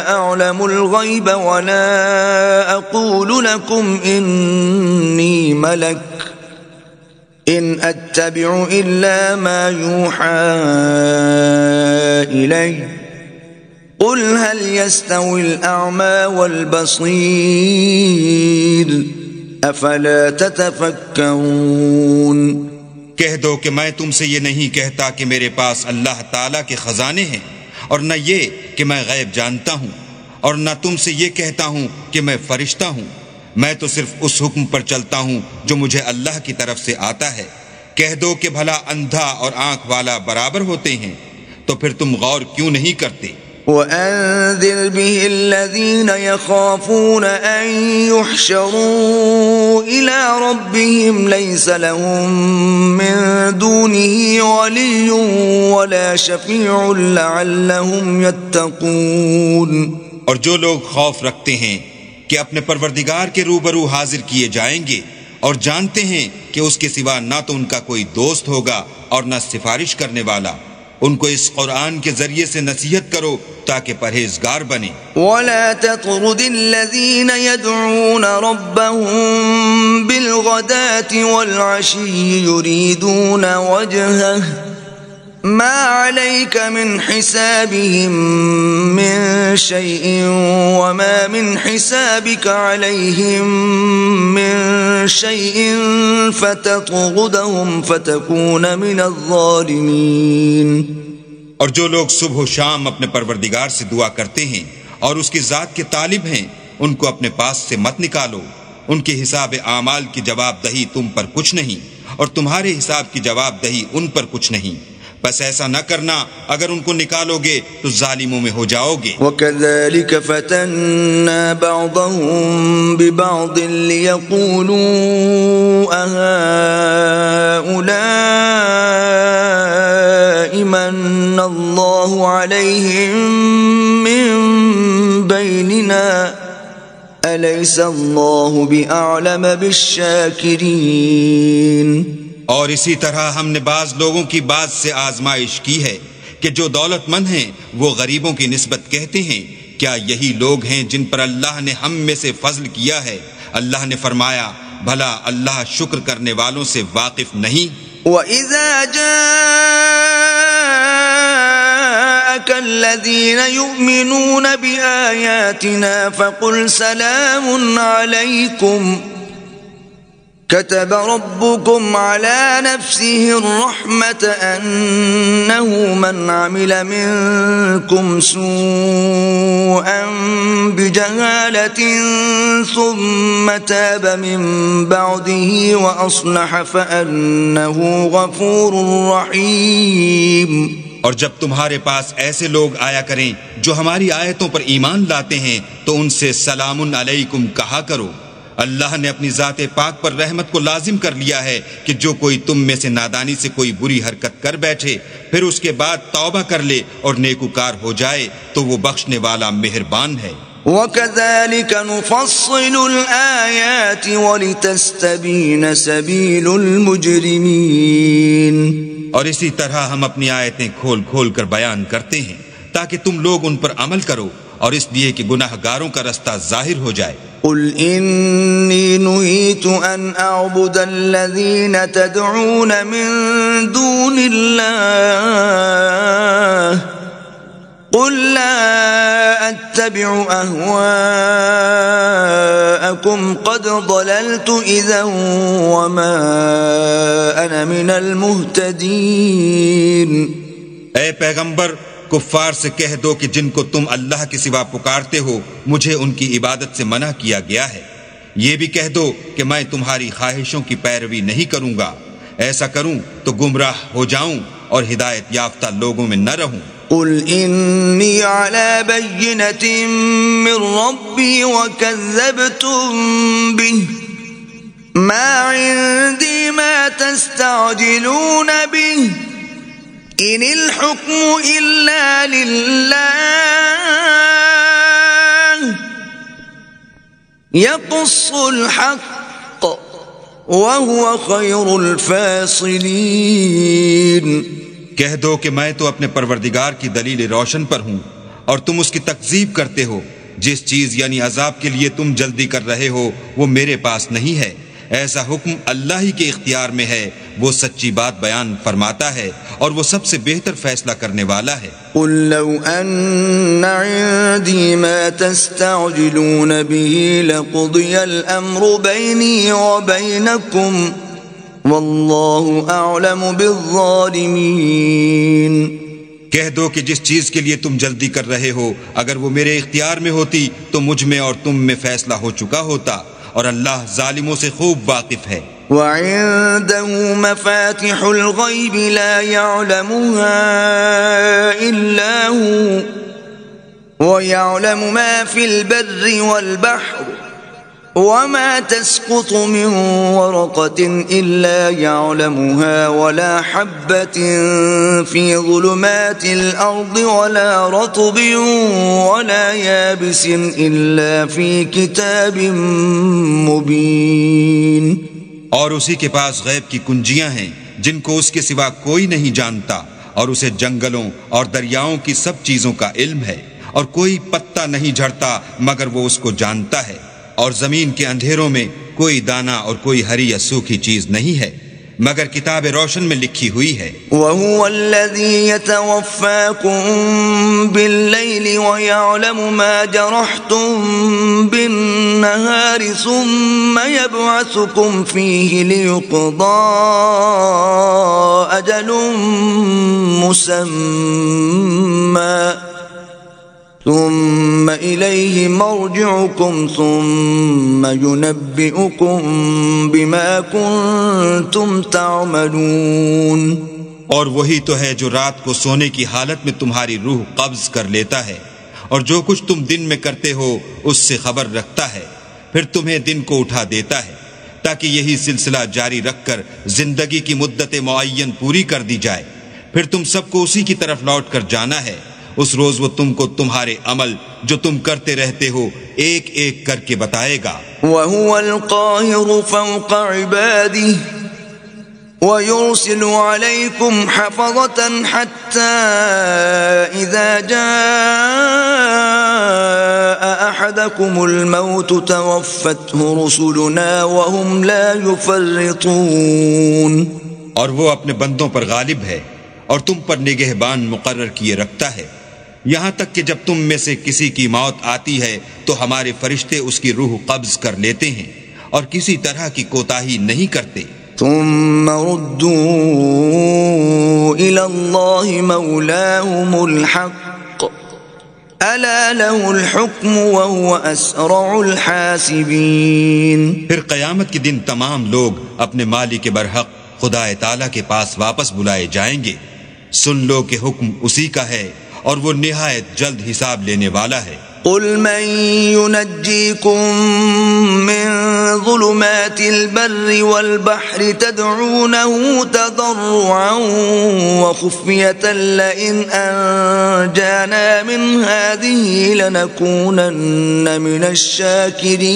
اعلم الغيب ولا اقول لكم اني ملك ان اتبع الا ما يوحى الي قل هل يستوي الأعمى والبصير افلا تتفکرون۔ کہہ دو کہ میں تم سے یہ نہیں کہتا کہ میرے پاس اللہ تعالیٰ کے خزانے ہیں، اور نہ یہ کہ میں غیب جانتا ہوں، اور نہ تم سے یہ کہتا ہوں کہ میں فرشتہ ہوں، میں تو صرف اس حکم پر چلتا ہوں جو مجھے اللہ کی طرف سے آتا ہے۔ کہہ دو کہ بھلا اندھا اور آنکھ والا برابر ہوتے ہیں، تو پھر تم غور کیوں نہیں کرتے؟ وَأَنذِرْ بِهِ الَّذِينَ يَخَافُونَ أَن يُحْشَرُوا إِلَى رَبِّهِمْ لَيْسَ لَهُم مِّن دُونِهِ وَلِيٌّ وَلَا شَفِيعٌ لَّعَلَّهُمْ يَتَّقُونَ۔ اور جو لوگ خوف رکھتے ہیں کہ اپنے پروردگار کے روبرو حاضر کیے جائیں گے اور جانتے ہیں کہ اس کے سوا نہ تو ان کا کوئی دوست ہوگا اور نہ سفارش کرنے والا، ان کو اس قرآن کے ذریعے سے نصیحت کرو تاکہ پرہیزگار بنے۔ وَلَا تَطْرُدِ الَّذِينَ يَدْعُونَ رَبَّهُم بِالْغَدَاةِ وَالْعَشِيِّ يُرِيدُونَ وَجْهَهُ مَا عَلَيْكَ مِنْ حِسَابِهِم مِّن شَيْءٍ وَمَا مِنْ حِسَابِكَ عَلَيْهِم مِّن شَيْءٍ فَتَطْرُدَهُمْ فَتَكُونَ مِنَ الظَّالِمِينَ۔ اور جو لوگ صبح و شام اپنے پروردگار سے دعا کرتے ہیں اور اس کی ذات کے طالب ہیں، ان کو اپنے پاس سے مت نکالو، ان کے حساب اعمال کی جواب دہی تم پر کچھ نہیں اور تمہارے حساب کی جواب دہی ان پر کچھ نہیں، بس ایسا نہ کرنا، اگر ان کو نکالو گے تو ظالموں میں ہو جاؤ گے۔ وَكَذَلِكَ فَتَنَّا بَعْضَهُم بِبَعْضٍ لِيَقُولُوا أَهَٰؤُلَاءِ مَنَّ اللَّهُ عَلَيْهِم مِّن بَيْنِنَا أَلَيْسَ اللَّهُ بِأَعْلَمَ بِالشَّاكِرِينَ۔ اور اسی طرح ہم نے بعض لوگوں کی بعض سے آزمائش کی ہے کہ جو دولت مند ہیں وہ غریبوں کی نسبت کہتے ہیں کیا یہی لوگ ہیں جن پر اللہ نے ہم میں سے فضل کیا ہے؟ اللہ نے فرمایا بھلا اللہ شکر کرنے والوں سے واقف نہیں؟ وَإِذَا جَاءَكَ الَّذِينَ يُؤْمِنُونَ بِآيَاتِنَا فَقُلْ سَلَامٌ عَلَيْكُمْ كتب ربكم على نفسه الرحمة أنه من عمل منكم سوءا بجهالة ثم تاب من بعده وأصلح فأنه غفور رحيم۔ اور جب تمہارے پاس ایسے لوگ آیا کریں جو ہماری آیتوں پر ایمان لاتے ہیں تو ان سے سلام علیکم کہا کرو۔ اللہ نے اپنی ذات پاک پر رحمت کو لازم کر لیا ہے کہ جو کوئی تم میں سے نادانی سے کوئی بری حرکت کر بیٹھے پھر اس کے بعد توبہ کر لے اور نیکوکار ہو جائے تو وہ بخشنے والا مہربان ہے۔ وَكَذَلِكَ نُفَصِّلُ الْآيَاتِ وَلِتَسْتَبِينَ سَبِيلُ الْمُجْرِمِينَ۔ اور اسی طرح ہم اپنی آیتیں کھول کھول کر بیان کرتے ہیں تاکہ تم لوگ ان پر عمل کرو اور اس لیے کہ گناہ گاروں کا رستہ ظاہر ہو جائے۔ قل إني نهيت أن أعبد الذين تدعون من دون الله قل لا أتبع أهواءكم قد ضللت إذا وما أنا من المهتدين۔ اے پیغمبر کفار سے کہہ دو کہ جن کو تم اللہ کے سوا پکارتے ہو مجھے ان کی عبادت سے منع کیا گیا ہے۔ یہ بھی کہہ دو کہ میں تمہاری خواہشوں کی پیروی نہیں کروں گا، ایسا کروں تو گمراہ ہو جاؤں اور ہدایت یافتہ لوگوں میں نہ رہوں۔ قل إني على بينة من ربي وكذبتم به ما عندي ما تستعجلون به إن الحكم إلا لله يقص الحق وهو خير الفاصلين۔ کہہ دو کہ میں تو اپنے پروردگار کی دلیل روشن پر ہوں اور تم اس کی تکذیب کرتے ہو۔ جس چیز یعنی عذاب کے لیے تم جلدی کر رہے ہو وہ میرے پاس نہیں ہے، ایسا حکم اللہ ہی کے اختیار میں ہے، وہ سچی بات بیان فرماتا ہے اور وہ سب سے بہتر فیصلہ کرنے والا ہے۔ قل لو أن عندي ما تستعجلون به لقضي الأمر بيني وبينكم والله أعلم بالظالمين۔ کہہ دو کہ جس چیز کے لیے تم جلدی کر رہے ہو اگر وہ میرے اختیار میں ہوتی تو مجھ میں اور تم میں فیصلہ ہو چکا ہوتا، اور اللہ ظالموں سے خوب واقف ہے۔ وعنده مفاتح الغيب لا يعلمها إلا هو ويعلم ما في البر والبحر وما تسقط من ورقة إلا يعلمها ولا حبة في ظلمات الأرض ولا رطب ولا يابس إلا في كتاب مبين۔ اور اسی کے پاس غیب کی کنجیاں ہیں جن کو اس کے سوا کوئی نہیں جانتا، اور اسے جنگلوں اور دریاؤں کی سب چیزوں کا علم ہے، اور کوئی پتا نہیں جھڑتا مگر وہ اس کو جانتا ہے، اور زمین کے اندھیروں میں کوئی دانہ اور کوئی ہری یا سوکھی چیز نہیں ہے مگر کتاب روشن میں لکھی ہوئی ہے۔ وَهُوَ الَّذِي يَتَوَفَّاكُم بِاللَّيْلِ وَيَعْلَمُ مَا جَرَحْتُم بِالنَّهَارِ ثُمَّ يَبْعَثُكُمْ فِيهِ لِيُقْضَىٰ أَجَلٌ مُّسَمًّى ثم إليه مرجعكم ثم ينبئكم بما كنتم تعملون۔ اور وہی تو ہے جو رات کو سونے کی حالت میں تمہاری روح قبض کر لیتا ہے اور جو کچھ تم دن میں کرتے ہو اس سے خبر رکھتا ہے، پھر تمہیں دن کو اٹھا دیتا ہے تاکہ یہی سلسلہ جاری رکھ کر زندگی کی مدت معین پوری کر دی جائے، پھر تم سب کو اسی کی طرف لوٹ کر جانا ہے۔ اس روز وہ تم کو تمہارے عمل جو تم کرتے رہتے ہو ایک ایک کر کے بتائے گا۔ وَهُوَ الْقَاهِرُ فَوْقَ عِبَادِهِ وَيُرْسِلُ عَلَيْكُمْ حَفَظَةً حَتَّى إِذَا جَاءَ أَحَدَكُمُ الْمَوْتُ تَوَفَّتْهُ رُسُلُنَا وَهُمْ لَا يُفَرِّطُونَ۔ اور وہ اپنے بندوں پر غالب ہے اور تم پر نگہبان مقرر کیے رکھتا ہے، یہاں تک کہ جب تم میں سے کسی کی موت آتی ہے تو ہمارے فرشتے اس کی روح قبض کر لیتے ہیں، اور کسی طرح کی کوتاہی نہیں کرتے. ثم ردوا إلى الله مولاهم الحق ألا له الحكم وهو أسرع الحاسبين. پھر قیامت کے دن تمام لوگ اپنے مالک برحق خدا تعالی کے پاس واپس بلائے جائیں گے. سن لو کہ حکم اسی کا ہے اور وہ نہایت جلد حساب لینے والا ہے. قل من ينجيكم من ظلمات البر والبحر تدعونه تضرعا وخفية لئن أنجانا من هذه لنكونن من الشاكرين.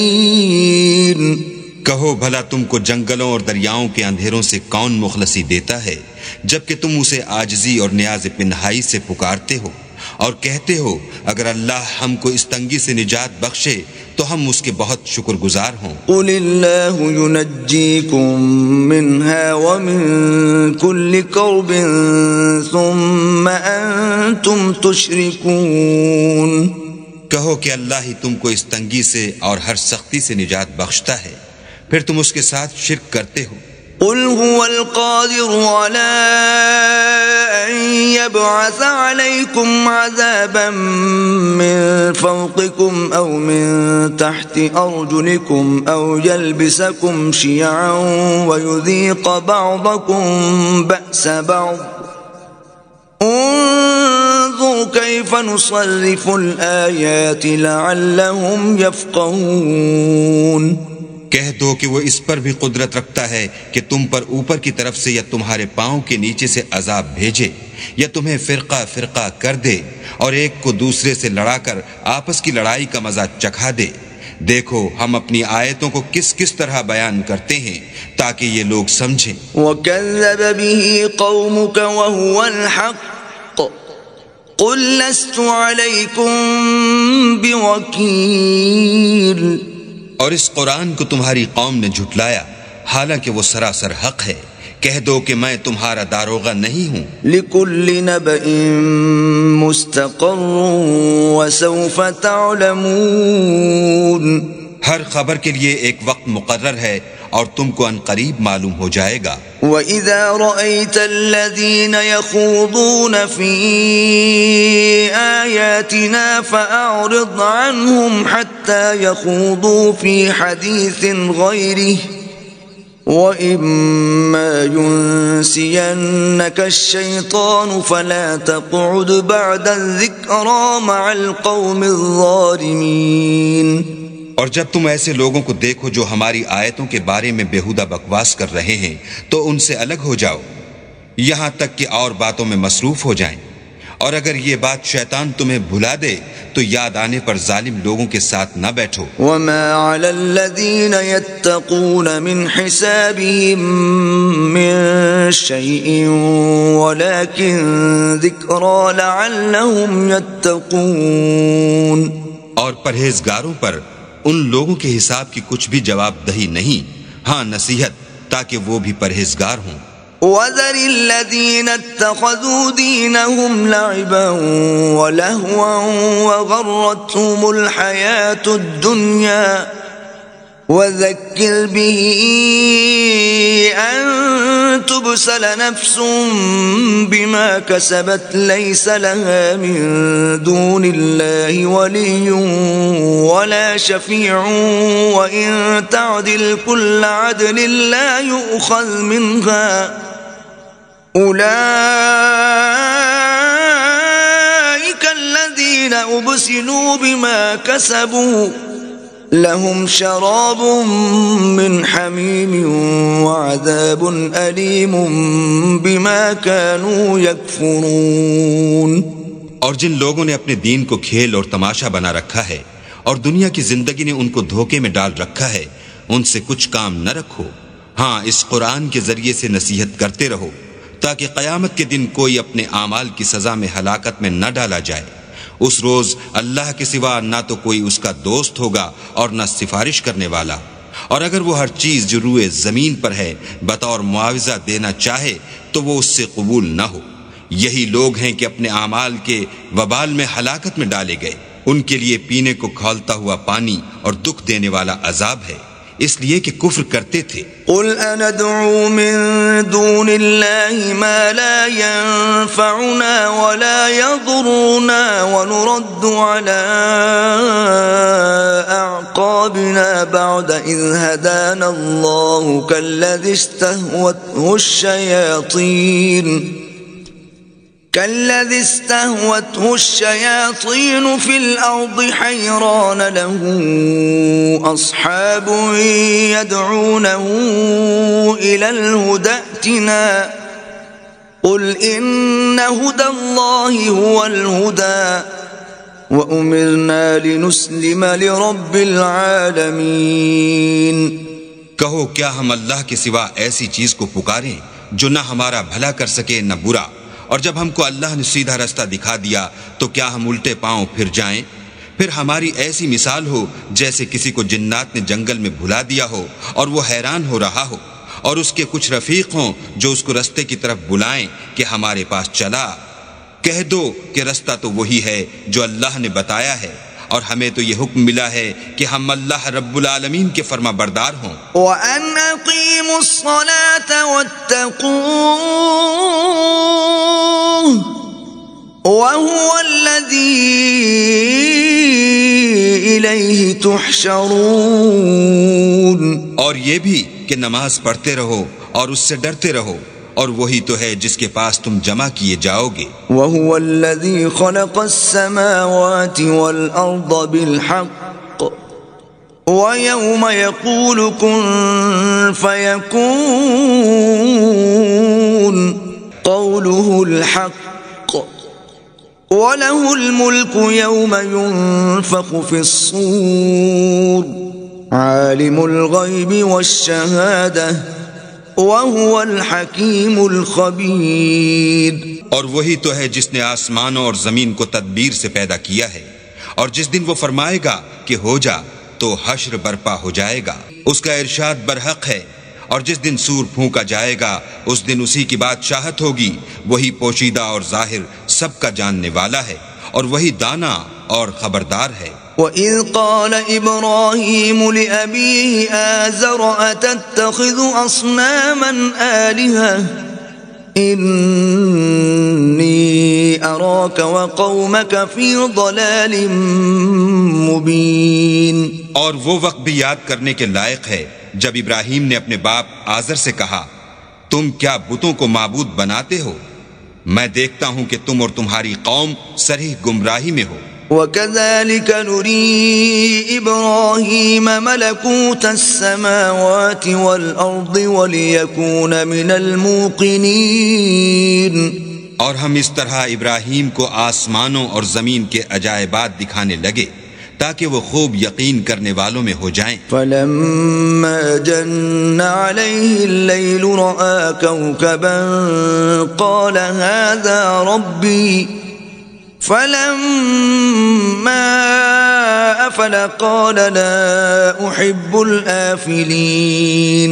کہو بھلا تم کو جنگلوں اور دریاؤں کے اندھیروں سے کون مخلصی دیتا ہے جبکہ تم اسے عاجزی اور نیاز پنہائی سے پکارتے ہو اور کہتے ہو اگر اللہ ہم کو اس تنگی سے نجات بخشے تو ہم اس کے بہت شکر گزار ہوں. قل اللہ ينجيكم منها ومن كل كرب ثم انتم تشركون. کہو کہ اللہ ہی تم کو اس تنگی سے اور ہر سختی سے نجات بخشتا ہے پھر تم اس کے ساتھ شرک کرتے ہو. قل هو القادر على أن يبعث عليكم عذابا من فوقكم أو من تحت أرجلكم أو يلبسكم شيعا ويذيق بعضكم بأس بعض انظر كيف نصرف الآيات لعلهم يفقهون. کہہ دو کہ وہ اس پر بھی قدرت رکھتا ہے کہ تم پر اوپر کی طرف سے یا تمہارے پاؤں کے نیچے سے عذاب بھیجے یا تمہیں فرقہ فرقہ کر دے اور ایک کو دوسرے سے لڑا کر آپس کی لڑائی کا مزہ چکھا دے. دیکھو ہم اپنی آیتوں کو کس کس طرح بیان کرتے ہیں تاکہ یہ لوگ سمجھیں. وَكَذَّبَ بِهِ قَوْمُكَ وَهُوَ الْحَقُّ قُلْ لَسْتُ عَلَيْكُمْ بِوَكِيلٍ. اور اس قرآن کو تمہاری قوم نے جھٹلایا حالانکہ وہ سراسر حق ہے. کہہ دو کہ میں تمہارا داروغہ نہیں ہوں. لِكُلِّ نَبَإٍ مُسْتَقَرٌ وَسَوْفَ تَعْلَمُونَ. ہر خبر کے لیے ایک وقت مقرر ہے اور تم کو ان قریب معلوم ہو جائے گا. وَإِذَا رَأَيْتَ الَّذِينَ يَخُوضُونَ فِي آيَاتِنَا فَأَعْرِضْ عَنْهُمْ حَتَّى يَخُوضُوا فِي حَدِيثٍ غَيْرِهِ وَإِمَّا يُنْسِيَنَّكَ الشَّيْطَانُ فَلَا تَقْعُدْ بَعْدَ الذِّكْرَى مَعَ الْقَوْمِ الظَّالِمِينَ. اور جب تم ایسے لوگوں کو دیکھو جو ہماری آیتوں کے بارے میں بیہودہ بکواس کر رہے ہیں تو ان سے الگ ہو جاؤ یہاں تک کہ اور باتوں میں مصروف ہو جائیں. اور اگر یہ بات شیطان تمہیں بھلا دے تو یاد آنے پر ظالم لوگوں کے ساتھ نہ بیٹھو. وَمَا عَلَى الَّذِينَ يَتَّقُونَ مِنْ حِسَابِهِمْ مِنْ شَيْءٍ وَلَكِنْ ذِكْرَى لَعَلَّهُمْ يَتَّقُونَ. اور پرہیزگاروں پر ان لوگوں کے حساب کی کچھ بھی جواب دہی نہیں، ہاں نصیحت تاکہ وہ بھی پرہیزگار ہوں. وَذَرِ الَّذِينَ اتَّخَذُوا دِينَهُمْ لَعِبًا وَلَهْوًا وَغَرَّتْهُمُ الْحَيَاةُ الدُّنْيَا وَذَكِّرْ بِهِ أَن تُبْسَلَ نَفْسٌ بِمَا كَسَبَتْ لَيْسَ لَهَا مِن دُونِ اللَّهِ وَلِيٌّ وَلَا شَفِيعٌ وَإِن تَعْدِلْ كُلَّ عَدْلٍ لَّا يُؤْخَذْ مِنْهَا أُولَئِكَ الَّذِينَ أُبْسِلُوا بِمَا كَسَبُوا لهم شراب من حميم وعذاب أليم بما كانوا يكفرون. اور جن لوگوں نے اپنے دین کو کھیل اور تماشا بنا رکھا ہے اور دنیا کی زندگی نے ان کو دھوکے میں ڈال رکھا ہے ان سے کچھ کام نہ رکھو. ہاں اس قرآن کے ذریعے سے نصیحت کرتے رہو تاکہ قیامت کے دن کوئی اپنے اعمال کی سزا میں ہلاکت میں نہ ڈالا جائے. اس روز اللہ کے سوا نہ تو کوئی اس کا دوست ہوگا اور نہ سفارش کرنے والا. اور اگر وہ ہر چیز جو روئے زمین پر ہے بطور معاوضہ دینا چاہے تو وہ اس سے قبول نہ ہو. یہی لوگ ہیں کہ اپنے اعمال کے وبال میں ہلاکت میں ڈالے گئے. ان کے لیے پینے کو کھولتا ہوا پانی اور دکھ دینے والا عذاب ہے. اس لیے کہ کفر کرتے تھے۔ قل أندعو من دون الله ما لا ينفعنا ولا يضرنا ونرد على أعقابنا بعد إذ هدانا الله كالذي استهوته الشياطين في الأرض حيران له أصحاب يدعونه إلى الهدى ائتنا قل إن هدى الله هو الهدى وأمرنا لنسلم لرب العالمين۔ کہو کیا ہم اللہ کے سوا ایسی چیز کو پکاریں جو نہ ہمارا بھلا کر سکے نہ برا، اور جب ہم کو اللہ نے سیدھا رستہ دکھا دیا تو کیا ہم الٹے پاؤں پھر جائیں؟ پھر ہماری ایسی مثال ہو جیسے کسی کو جنات نے جنگل میں بھلا دیا ہو اور وہ حیران ہو رہا ہو، اور اس کے کچھ رفیق ہوں جو اس کو رستے کی طرف بلائیں کہ ہمارے پاس چلا۔ کہہ دو کہ رستہ تو وہی ہے جو اللہ نے بتایا ہے، اور ہمیں تو یہ حکم ملا ہے کہ ہم اللہ رب العالمین کے فرما بردار ہوں۔ وَأَنْ أَقِيمُوا الصَّلَاةَ وَاتَّقُوهُ وَهُوَ الَّذِي إِلَيْهِ تُحْشَرُونَ، اور یہ بھی کہ نماز پڑھتے رہو اور اس سے ڈرتے رہو، اور وہی تو ہے جس کے پاس تم جمع کیے جاؤ گے۔ وَهُوَ الَّذِي خَلَقَ السَّمَاوَاتِ وَالْأَرْضَ بِالْحَقِّ وَيَوْمَ يَقُولُ كُن فَيَكُونُ قَوْلُهُ الْحَقُّ وَلَهُ الْمُلْكُ يَوْمَ يُنفَخُ فِي الصُّورِ عَالِمُ الْغَيْبِ وَالشَّهَادَةِ وَهُوَ الْحَكِيمُ الْخَبِيرُ۔ اور وہی تو ہے جس نے آسمانوں اور زمین کو تدبیر سے پیدا کیا ہے، اور جس دن وہ فرمائے گا کہ ہو جا تو حشر برپا ہو جائے گا، اس کا ارشاد برحق ہے، اور جس دن سور پھونکا جائے گا اس دن اسی کی بادشاہت ہوگی، وہی پوشیدہ اور ظاہر سب کا جاننے والا ہے، اور وہی دانا اور خبردار ہے۔ وَإِذْ قَالَ إِبْرَاهِيمُ لِأَبِيهِ آزَرَ أَتَتَّخِذُ أَصْنَامًا آلِهَةً إِنِّي أَرَاكَ وَقَوْمَكَ فِي ضَلَالٍ مُبِينٍ۔ اور وہ وقت بھی یاد کرنے کے لائق ہے جب ابراہیم نے اپنے باپ آزر سے کہا، تم کیا بتوں کو معبود بناتے ہو؟ میں دیکھتا ہوں کہ تم اور تمہاری قوم صریح گمراہی میں ہو۔ وَكَذَلِكَ نُرِي إِبْرَاهِيمَ مَلَكُوتَ السَّمَاوَاتِ وَالْأَرْضِ وَلِيَكُونَ مِنَ الْمُوقِنِينَ، اور ہم اس طرح ابراہیم کو آسمانوں اور زمین کے عجائبات دکھانے لگے تاکہ وہ خوب یقین کرنے والوں میں ہو جائیں۔ فَلَمَّا جَنَّ عَلَيْهِ اللَّيْلُ رَأَى كَوْكَبًا قَالَ هَذَا رَبِّي فَلَمَّا أَفَلَ قَالَ لَا أُحِبُّ الْآفِلِينَ۔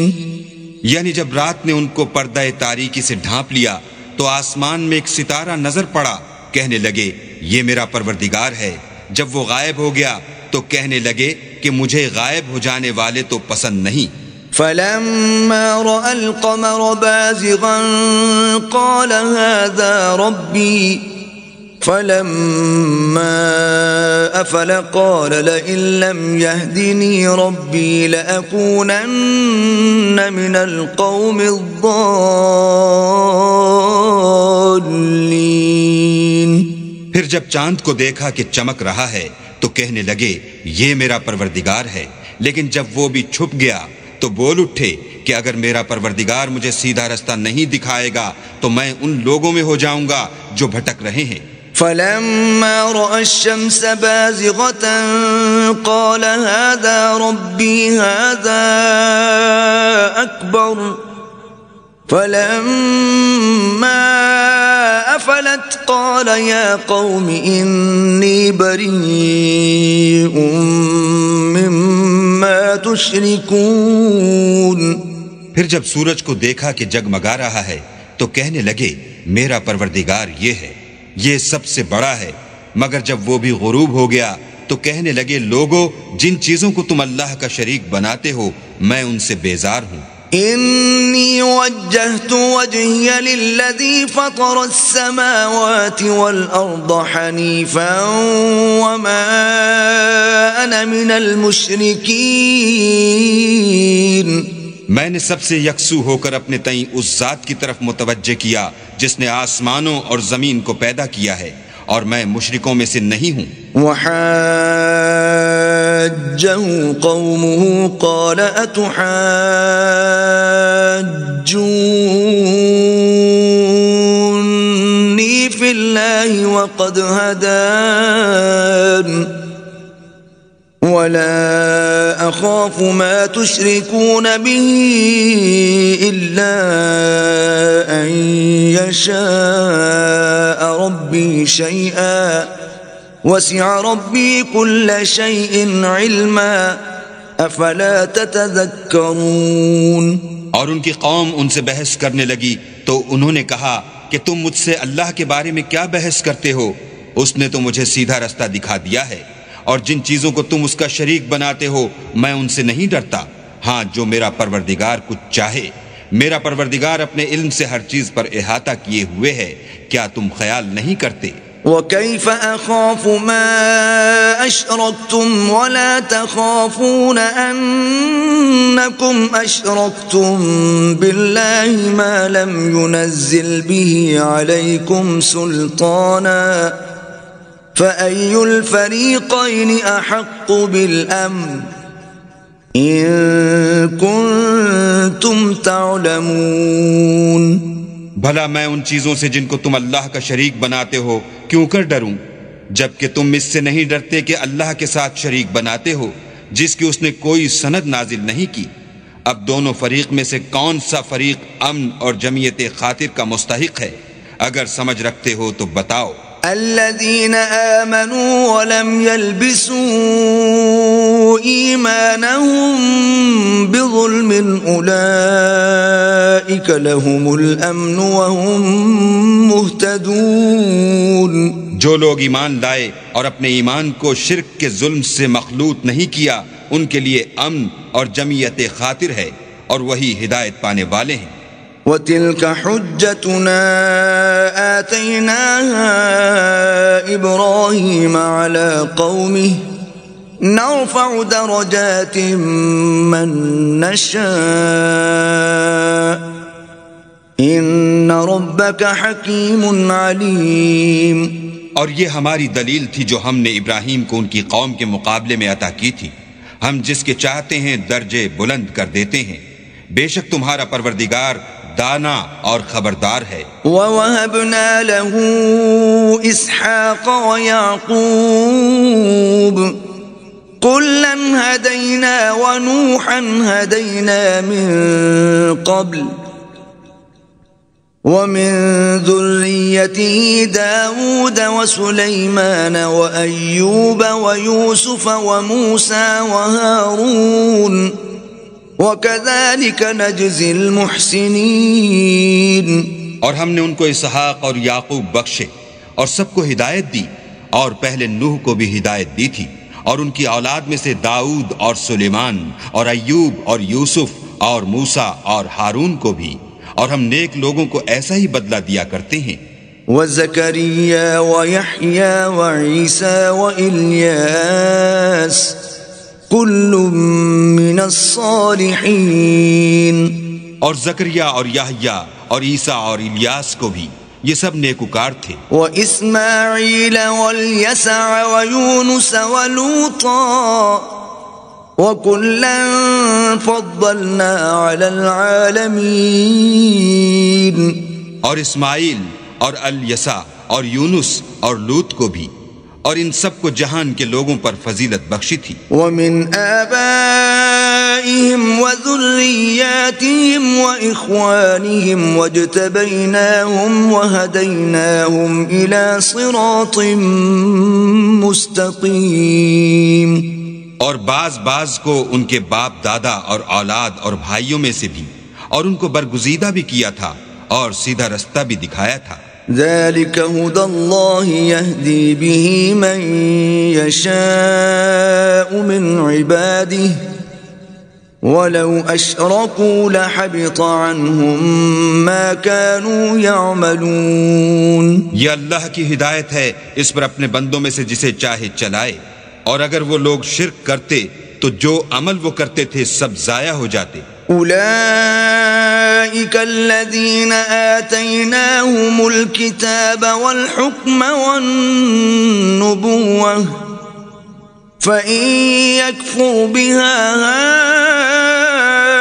یعنی جب رات نے ان کو پردہ تاریکی سے ڈھانپ لیا تو آسمان میں ایک ستارہ نظر پڑا، کہنے لگے یہ میرا پروردگار ہے۔ جب وہ غائب ہو گیا تو کہنے لگے کہ مجھے غائب ہو جانے والے تو پسند نہیں۔ فَلَمَّا رَأَى الْقَمَرَ بَازِغًا قَالَ هَذَا رَبِّي فَلَمَّا أَفَلَ قَالَ لَئِن لَّمْ يَهْدِنِي رَبِّي لَأَكُونَنَّ مِنَ الْقَوْمِ الضَّالِّينَ۔ پھر جب چاند کو دیکھا کہ چمک رہا ہے تو کہنے لگے یہ میرا پروردگار ہے، لیکن جب وہ بھی چھپ گیا تو بول اٹھے کہ اگر میرا پروردگار مجھے سیدھا رستہ نہیں دکھائے گا تو میں ان لوگوں میں ہو جاؤں گا جو بھٹک رہے ہیں۔ فَلَمَّا رَأَى الشَّمْسَ بَازِغَةً قَالَ هَذَا رَبِّي هَذَا أَكْبَرُ فَلَمَّا أَفَلَتْ قَالَ يَا قَوْمِ إِنِّي بَرِيءٌ مِّمَّا تُشْرِكُونَ۔ پھر جب سورج کو دیکھا کہ جگمگا رہا ہے تو کہنے لگے میرا پروردگار یہ ہے، یہ سب سے بڑا ہے، مگر جب وہ بھی غروب ہو گیا تو کہنے لگے لوگو جن چیزوں کو تم اللہ کا شریک بناتے ہو میں ان سے بیزار ہوں. انی وجہت وجہی للذی فطر السماوات والارض حنیفا وما انا من المشرکین. میں نے سب سے یکسو ہو کر اپنے تئیں اس ذات کی طرف متوجہ کیا جس نے آسمانوں اور زمین کو پیدا کیا ہے اور میں مشرکوں میں سے نہیں ہوں. وحاجه قومه قال اتحاجوني في الله وقد هدان ولا أخاف ما تشركون به إلا أن يشاء ربي شيئا وسع ربي كل شيء علما أفلا تتذكرون. اور ان کی قوم ان سے بحث کرنے لگی تو انہوں نے کہا کہ تم مجھ سے اللہ کے بارے میں کیا بحث کرتے ہو؟ اس نے تو مجھے سیدھا رستہ دکھا دیا ہے اور جن چیزوں کو تم اس کا شریک بناتے ہو میں ان سے نہیں ڈرتا. ہاں جو میرا پروردگار کچھ چاہے. میرا پروردگار اپنے علم سے ہر چیز پر احاطہ کیے ہوئے ہے. کیا تم خیال نہیں کرتے؟ وَكَيْفَ أَخَافُ مَا أَشْرَكْتُمْ وَلَا تَخَافُونَ أَنَّكُمْ أَشْرَكْتُمْ بِاللَّهِ مَا لَمْ يُنَزِّلْ بِهِ عَلَيْكُمْ سُلْطَانًا فَأَيُّ الْفَرِيقَيْنِ أَحَقُّ بِالْأَمْنِ إِن كُنتُمْ تَعْلَمُونَ. بھلا میں ان چیزوں سے جن کو تم اللہ کا شریک بناتے ہو کیوں کر ڈروں جبکہ تم اس سے نہیں ڈرتے کہ اللہ کے ساتھ شریک بناتے ہو جس کی اس نے کوئی سند نازل نہیں کی. اب دونوں فریق میں سے کون سا فریق امن اور جمعیت خاطر کا مستحق ہے؟ اگر سمجھ رکھتے ہو تو بتاؤ. الذين آمنوا ولم يلبسوا إيمانهم بظلم أولئك لهم الأمن وهم مهتدون. جو لوگ ایمان لائے اور اپنے ایمان کو شرک کے ظلم سے مخلوط نہیں کیا ان کے لیے امن اور جمعیت خاطر ہے اور وہی ہدایت پانے والے ہیں. وَتِلْكَ حُجَّتُنَا آتَيْنَاهَا إِبْرَاهِيمَ عَلَى قَوْمِهِ نَرْفَعُ دَرَجَاتٍ مَّن نَّشَاءُ إِنَّ رَبَّكَ حَكِيمٌ عَلِيمٌ. اور یہ ہماری دلیل تھی جو ہم نے ابراہیم کو ان کی قوم کے مقابلے میں عطا کی تھی. ہم جس کے چاہتے ہیں درجے بلند کر دیتے ہیں. بے شک تمہارا پروردگار دانا اور خبردار ہے. وَوَهَبْنَا لَهُ إِسْحَاقَ وَيَعْقُوبَ كُلًّا هَدَيْنَا وَنُوحًا هَدَيْنَا مِن قَبْلُ وَمِن ذُرِّيَّتِهِ دَاوُودَ وَسُلَيْمَانَ وَأَيُّوبَ وَيُوسُفَ وَمُوسَى وَهَارُونَ وَكَذَلِكَ نَجْزِي الْمُحْسِنِينَ. اور ہم نے ان کو اسحاق اور یعقوب بخشے اور سب کو ہدایت دی اور پہلے نوح کو بھی ہدایت دی تھی اور ان کی اولاد میں سے داؤد اور سلیمان اور ایوب اور یوسف اور موسیٰ اور ہارون کو بھی. اور ہم نیک لوگوں کو ایسا ہی بدلہ دیا کرتے ہیں. وَزَكَرِيَّا وَيَحْيَا وَعِيسَى وَإِلْيَاسَ كُلٌّ مِّنَ الصَّالِحِينَ. اور زکریا اور یحییٰ اور عیسیٰ اور الیاس کو بھی یہ سب نیکوکار تھے. وَإِسْمَاعِيلَ وَالْيَسَعَ وَيُونُسَ وَلُوطًا وَكُلًّا فَضَّلْنَا عَلَى الْعَالَمِينَ. اور اسماعیل اور الیسع اور یونس اور لوط کو بھی اور ان سب کو جہان کے لوگوں پر فضیلت بخشی تھی. وَمِنْ آبَائِهِمْ وَذُرِّيَّاتِهِمْ وَإِخْوَانِهِمْ وَاجْتَبَيْنَاهُمْ وَهَدَيْنَاهُمْ إِلَى صِرَاطٍ مُسْتَقِيمٍ. اور بعض کو ان کے باپ دادا اور اولاد اور بھائیوں میں سے بھی اور ان کو برگزیدہ بھی کیا تھا اور سیدھا رستہ بھی دکھایا تھا. ذلك هدى الله يهدي به من يشاء من عباده ولو أشركوا لحبط عنهم ما كانوا يعملون. یہ اللہ کی ہدایت ہے اس پر اپنے بندوں میں سے جسے چاہے چلائے، اور اگر وہ لوگ شرک کرتے تو جو عمل وہ کرتے تھے سب ضائع ہو جاتے. أولئك الذين آتيناهم الكتاب والحكم والنبوة فإن يكفر بها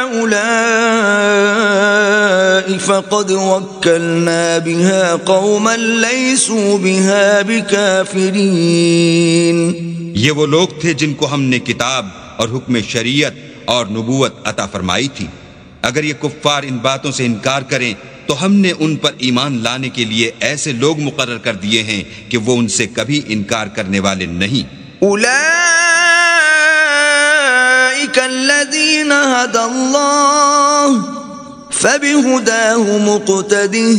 هؤلاء فقد وكلنا بها قوما ليسوا بها بكافرين. یہ وہ لوگ تھے جن کو ہم نے کتاب اور حکم شریعت اور نبوت عطا فرمائی تھی. اگر یہ کفار ان باتوں سے انکار کریں تو ہم نے ان پر ایمان لانے کے لیے ایسے لوگ مقرر کر دیے ہیں کہ وہ ان سے کبھی انکار کرنے والے نہیں. اولئک الذین ھدی اللہ فبہداہ مقتدہ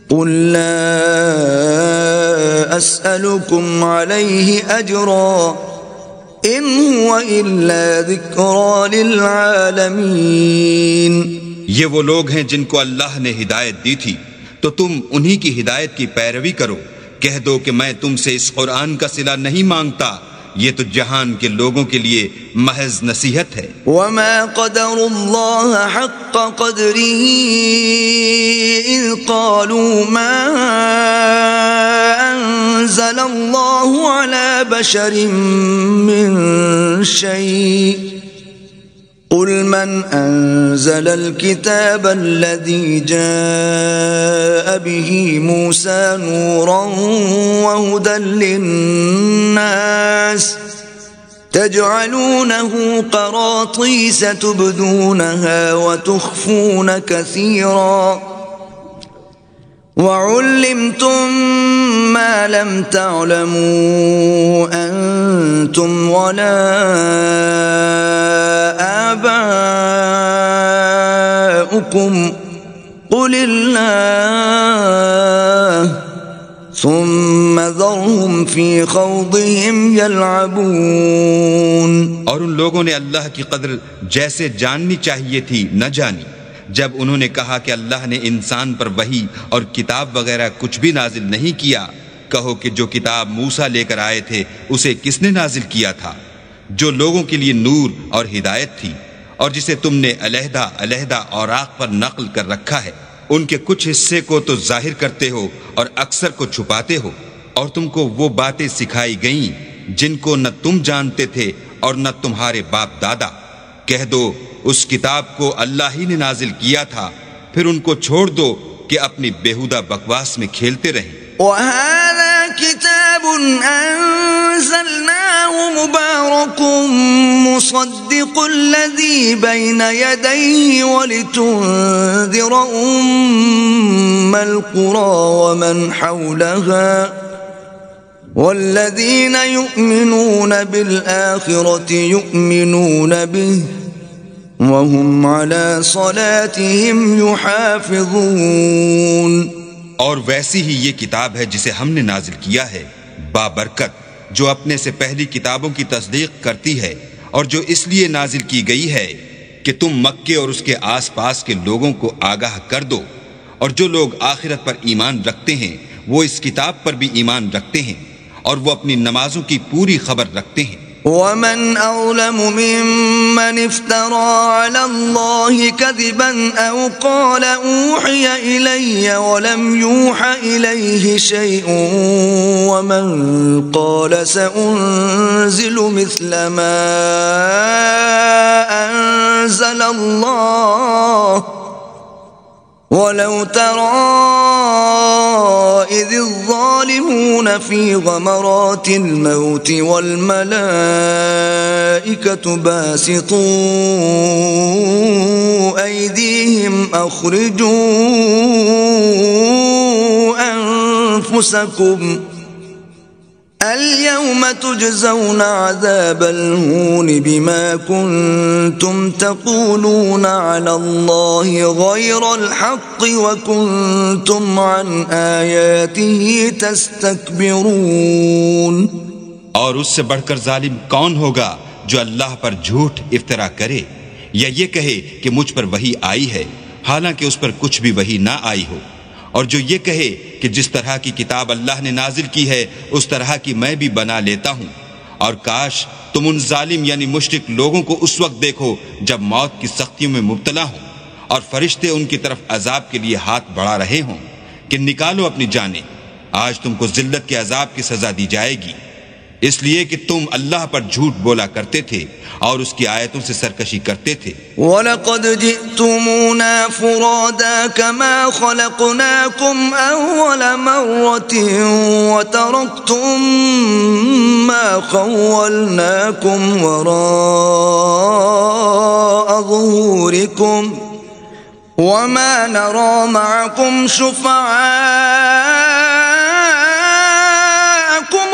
قل لا اسألکم علیہ اجرا ان هو الا ذکرى للعالمین. یہ وہ لوگ ہیں جن کو اللہ نے ہدایت دی تھی تو تم انہی کی ہدایت کی پیروی کرو. کہہ دو کہ میں تم سے اس قرآن کا صلہ نہیں مانگتا، یہ تو جہان کے لوگوں کے لیے محض نصیحت ہے. وما قدر اللہ حق قدره اذ قالوا ما انزل اللہ على بشر من شيء قل من انزل الكتاب الذي جاء به موسى نورا وهدى للناس تجعلونه قراطيس تبدونها وتخفون كثيرا وعلمتم ما لم تعلموا أنتم ولا آباؤكم قل الله ثم ذرهم في خوضهم يلعبون. اور ان لوگوں نے اللہ کی قدر جیسے جاننی چاہیے تھی نہ جانی جب انہوں نے کہا کہ اللہ نے انسان پر وحی اور کتاب وغیرہ کچھ بھی نازل نہیں کیا. کہو کہ جو کتاب موسیٰ لے کر آئے تھے اسے کس نے نازل کیا تھا؟ جو لوگوں کے لیے نور اور ہدایت تھی، اور جسے تم نے علیحدہ علیحدہ اوراق پر نقل کر رکھا ہے. ان کے کچھ حصے کو تو ظاہر کرتے ہو اور اکثر کو چھپاتے ہو. اور تم کو وہ باتیں سکھائی گئیں جن کو نہ تم جانتے تھے اور نہ تمہارے باپ دادا. کہہ دو اس کتاب کو اللہ ہی نے نازل کیا تھا، پھر ان کو چھوڑ دو کہ اپنی بیہودہ بکواس میں کھیلتے رہیں. وَهَذَا كِتَابٌ أَنزَلْنَاهُ مُبَارَكٌ مُصَدِّقُ الَّذِي بَيْنَ يَدَيْهِ وَلِتُنذِرَ أُمَّ الْقُرَى وَمَنْ حَوْلَهَا وَالَّذِينَ يُؤْمِنُونَ بِالْآخِرَةِ يُؤْمِنُونَ بِهِ وَهُمْ عَلَى صَلَاتِهِمْ يُحَافِظُونَ. اور ویسی ہی یہ کتاب ہے جسے ہم نے نازل کیا ہے بابرکت، جو اپنے سے پہلی کتابوں کی تصدیق کرتی ہے، اور جو اس لیے نازل کی گئی ہے کہ تم مکے اور اس کے آس پاس کے لوگوں کو آگاہ کر دو. اور جو لوگ آخرت پر ایمان رکھتے ہیں وہ اس کتاب پر بھی ایمان رکھتے ہیں، اور وہ اپنی نمازوں کی پوری خبر رکھتے ہیں. وَمَنْ أَظْلَمُ مِمَّنِ افْتَرَى عَلَى اللَّهِ كَذِبًا أَوْ قَالَ أُوحِيَ إِلَيَّ وَلَمْ يُوحَ إِلَيْهِ شَيْءٌ وَمَنْ قَالَ سَأُنْزِلُ مِثْلَ مَا أَنزَلَ اللَّهُ وَلَوْ تَرَى إِذِ الظَّالِمُونَ فِي غَمَرَاتِ الْمَوْتِ وَالْمَلَائِكَةُ بَاسِطُو أَيْدِيهِمْ أَخْرِجُوا اليوم تجزون عذاب الهون بما كنتم تقولون على الله غير الحق وكنتم عن آياته تستكبرون۔ اور اس سے بڑھ کر ظالم کون ہوگا جو اللہ پر جھوٹ افطرا کرے یا یہ کہے کہ مجھ پر وحی آئی ہے حالانکہ اس پر کچھ بھی وحی نہ آئی ہو، اور جو یہ کہے کہ جس طرح کی کتاب اللہ نے نازل کی ہے اس طرح کی میں بھی بنا لیتا ہوں۔ اور کاش تم ان ظالم یعنی مشرک لوگوں کو اس وقت دیکھو جب موت کی سختیوں میں مبتلا ہوں اور فرشتے ان کی طرف عذاب کے لیے ہاتھ بڑھا رہے ہوں کہ نکالو اپنی جانیں، آج تم کو ذلت کے عذاب کی سزا دی جائے گی، اس لیے کہ تم اللہ پر جھوٹ بولا کرتے تھے اور اس کی آیتوں سے سرکشی کرتے تھے۔ وَلَقَدْ جِئْتُمُونَا فُرَادَى كَمَا خَلَقْنَاكُمْ أَوَّلَ مَرَّةٍ وَتَرَكْتُم مَّا خَوَّلْنَاكُمْ وَرَاءَ ظُهُورِكُمْ وَمَا نَرَىٰ مَعَكُمْ شُفَعَاءَكُمُ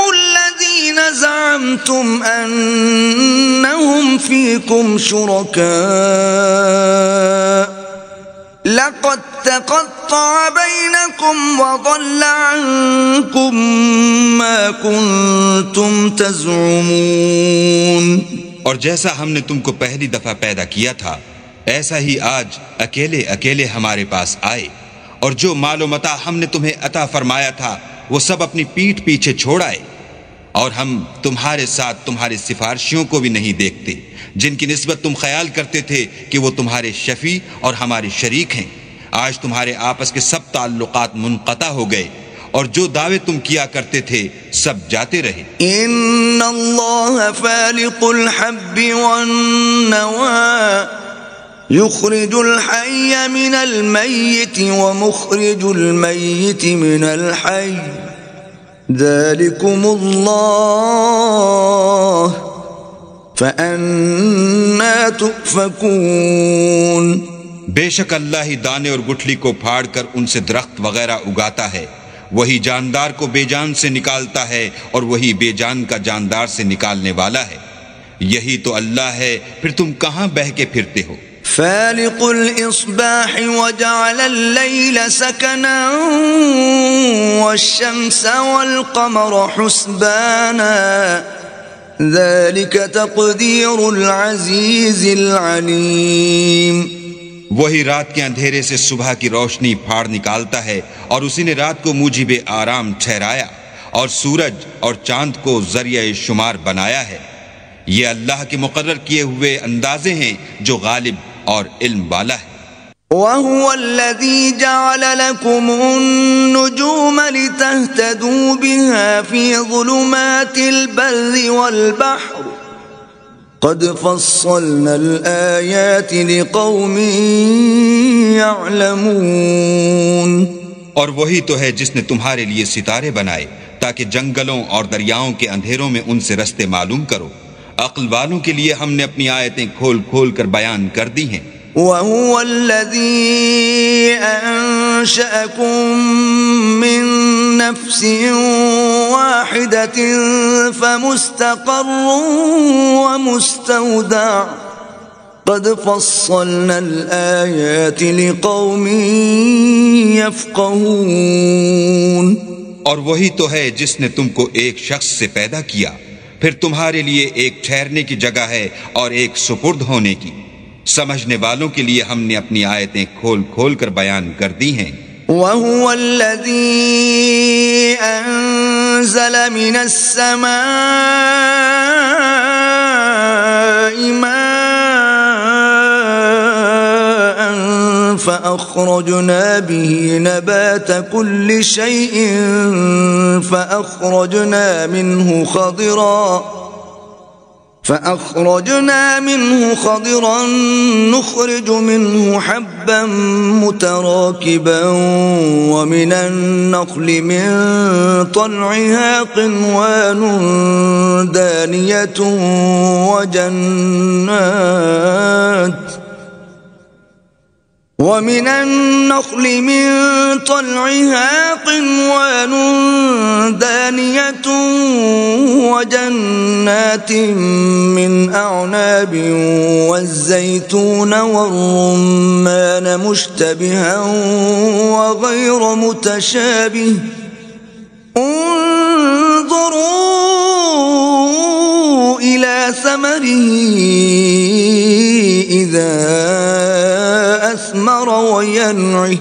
الَّذِينَ زَعَمْتُمْ أَنَّهُمْ فِيكُمْ شُرَكَاءُ لَقَدْ تَقَطَّعَ بَيْنَكُمْ وَضَلَّ عَنكُم مَّا كُنتُمْ تَزْعُمُونَ۔ اور جیسا ہم نے تم کو پہلی دفعہ پیدا کیا تھا ایسا ہی آج اکیلے اکیلے ہمارے پاس آئے، اور جو مال و متاع ہم نے تمہیں عطا فرمایا تھا وہ سب اپنی پیٹھ پیچھے چھوڑ آئے، اور ہم تمہارے ساتھ تمہارے سفارشیوں کو بھی نہیں دیکھتے جن کی نسبت تم خیال کرتے تھے کہ وہ تمہارے شفیع اور ہمارے شریک ہیں۔ آج تمہارے آپس کے سب تعلقات منقطع ہو گئے اور جو دعوے تم کیا کرتے تھے سب جاتے رہے۔ ان اللہ فالق الحب والنوى يخرج الحي من الميت ومخرج الميت من الحي ذلكم الله فأنا تؤفكون۔ بے شک اللہ ہی دانے اور گٹھلی کو پھاڑ کر ان سے درخت وغیرہ اگاتا ہے، وہی جاندار کو بے جان سے نکالتا ہے اور وہی بے جان کا جاندار سے نکالنے والا ہے، یہی تو اللہ ہے، پھر تم کہاں بہہ کے پھرتے ہو۔ فالق الإصباح وجعل الليل سكنا والشمس والقمر حسبانا ذلك تقدير العزيز العليم۔ وہی رات کے اندھیرے سے صبح کی روشنی پھاڑ نکالتا ہے اور اسی نے رات کو موجب آرام ٹھہرایا اور سورج اور چاند کو ذریعہ شمار بنایا ہے، یہ اللہ کے مقرر کیے ہوئے اندازے ہیں جو غالب اور علم والا ہے۔ وَهُوَ الَّذِي جَعَلَ لَكُمُ النُّجُومَ لِتَهْتَدُوا بِهَا فِي ظُلُمَاتِ الْبَرِّ وَالْبَحْرِ قَدْ فَصَّلْنَا الْآيَاتِ لِقَوْمٍ يَعْلَمُونَ۔ اور وہی تو ہے جس نے تمہارے لیے ستارے بنائے تاکہ جنگلوں اور دریاؤں کے اندھیروں میں ان سے رستے معلوم کرو، عقل والوں کے لیے ہم نے اپنی آیتیں کھول کھول کر بیان کر دی ہیں۔ وَهُوَ الَّذِي أَنشَأَكُم مِّن نَّفْسٍ وَاحِدَةٍ فَمُسْتَقَرٌّ وَمُسْتَوْدَعٌ قَدْ فَصَّلْنَا الْآيَاتِ لِقَوْمٍ يَفْقَهُونَ۔ اور وہی تو ہے جس نے تم کو ایک شخص سے پیدا کیا، پھر تمہارے لیے ایک ٹھہرنے کی جگہ ہے اور ایک سپرد ہونے کی، سمجھنے والوں کے لیے ہم نے اپنی آیتیں کھول کھول کر بیان کر دی ہیں۔ وَهُوَ الَّذِي أَنزَلَ مِنَ السَّمَاءِ مَاءً فَأَخْرَجْنَا بِهِ نَبَاتَ كُلِّ شَيْءٍ فأخرجنا منه خضرا نخرج منه حبا متراكبا ومن النخل من طلعها قنوان دانية ومن النخل من طلعها قنوان دانية وجنات من أعناب والزيتون والرمان مشتبها وغير متشابه انظروا إلى ثمره إذا أثمر وينعه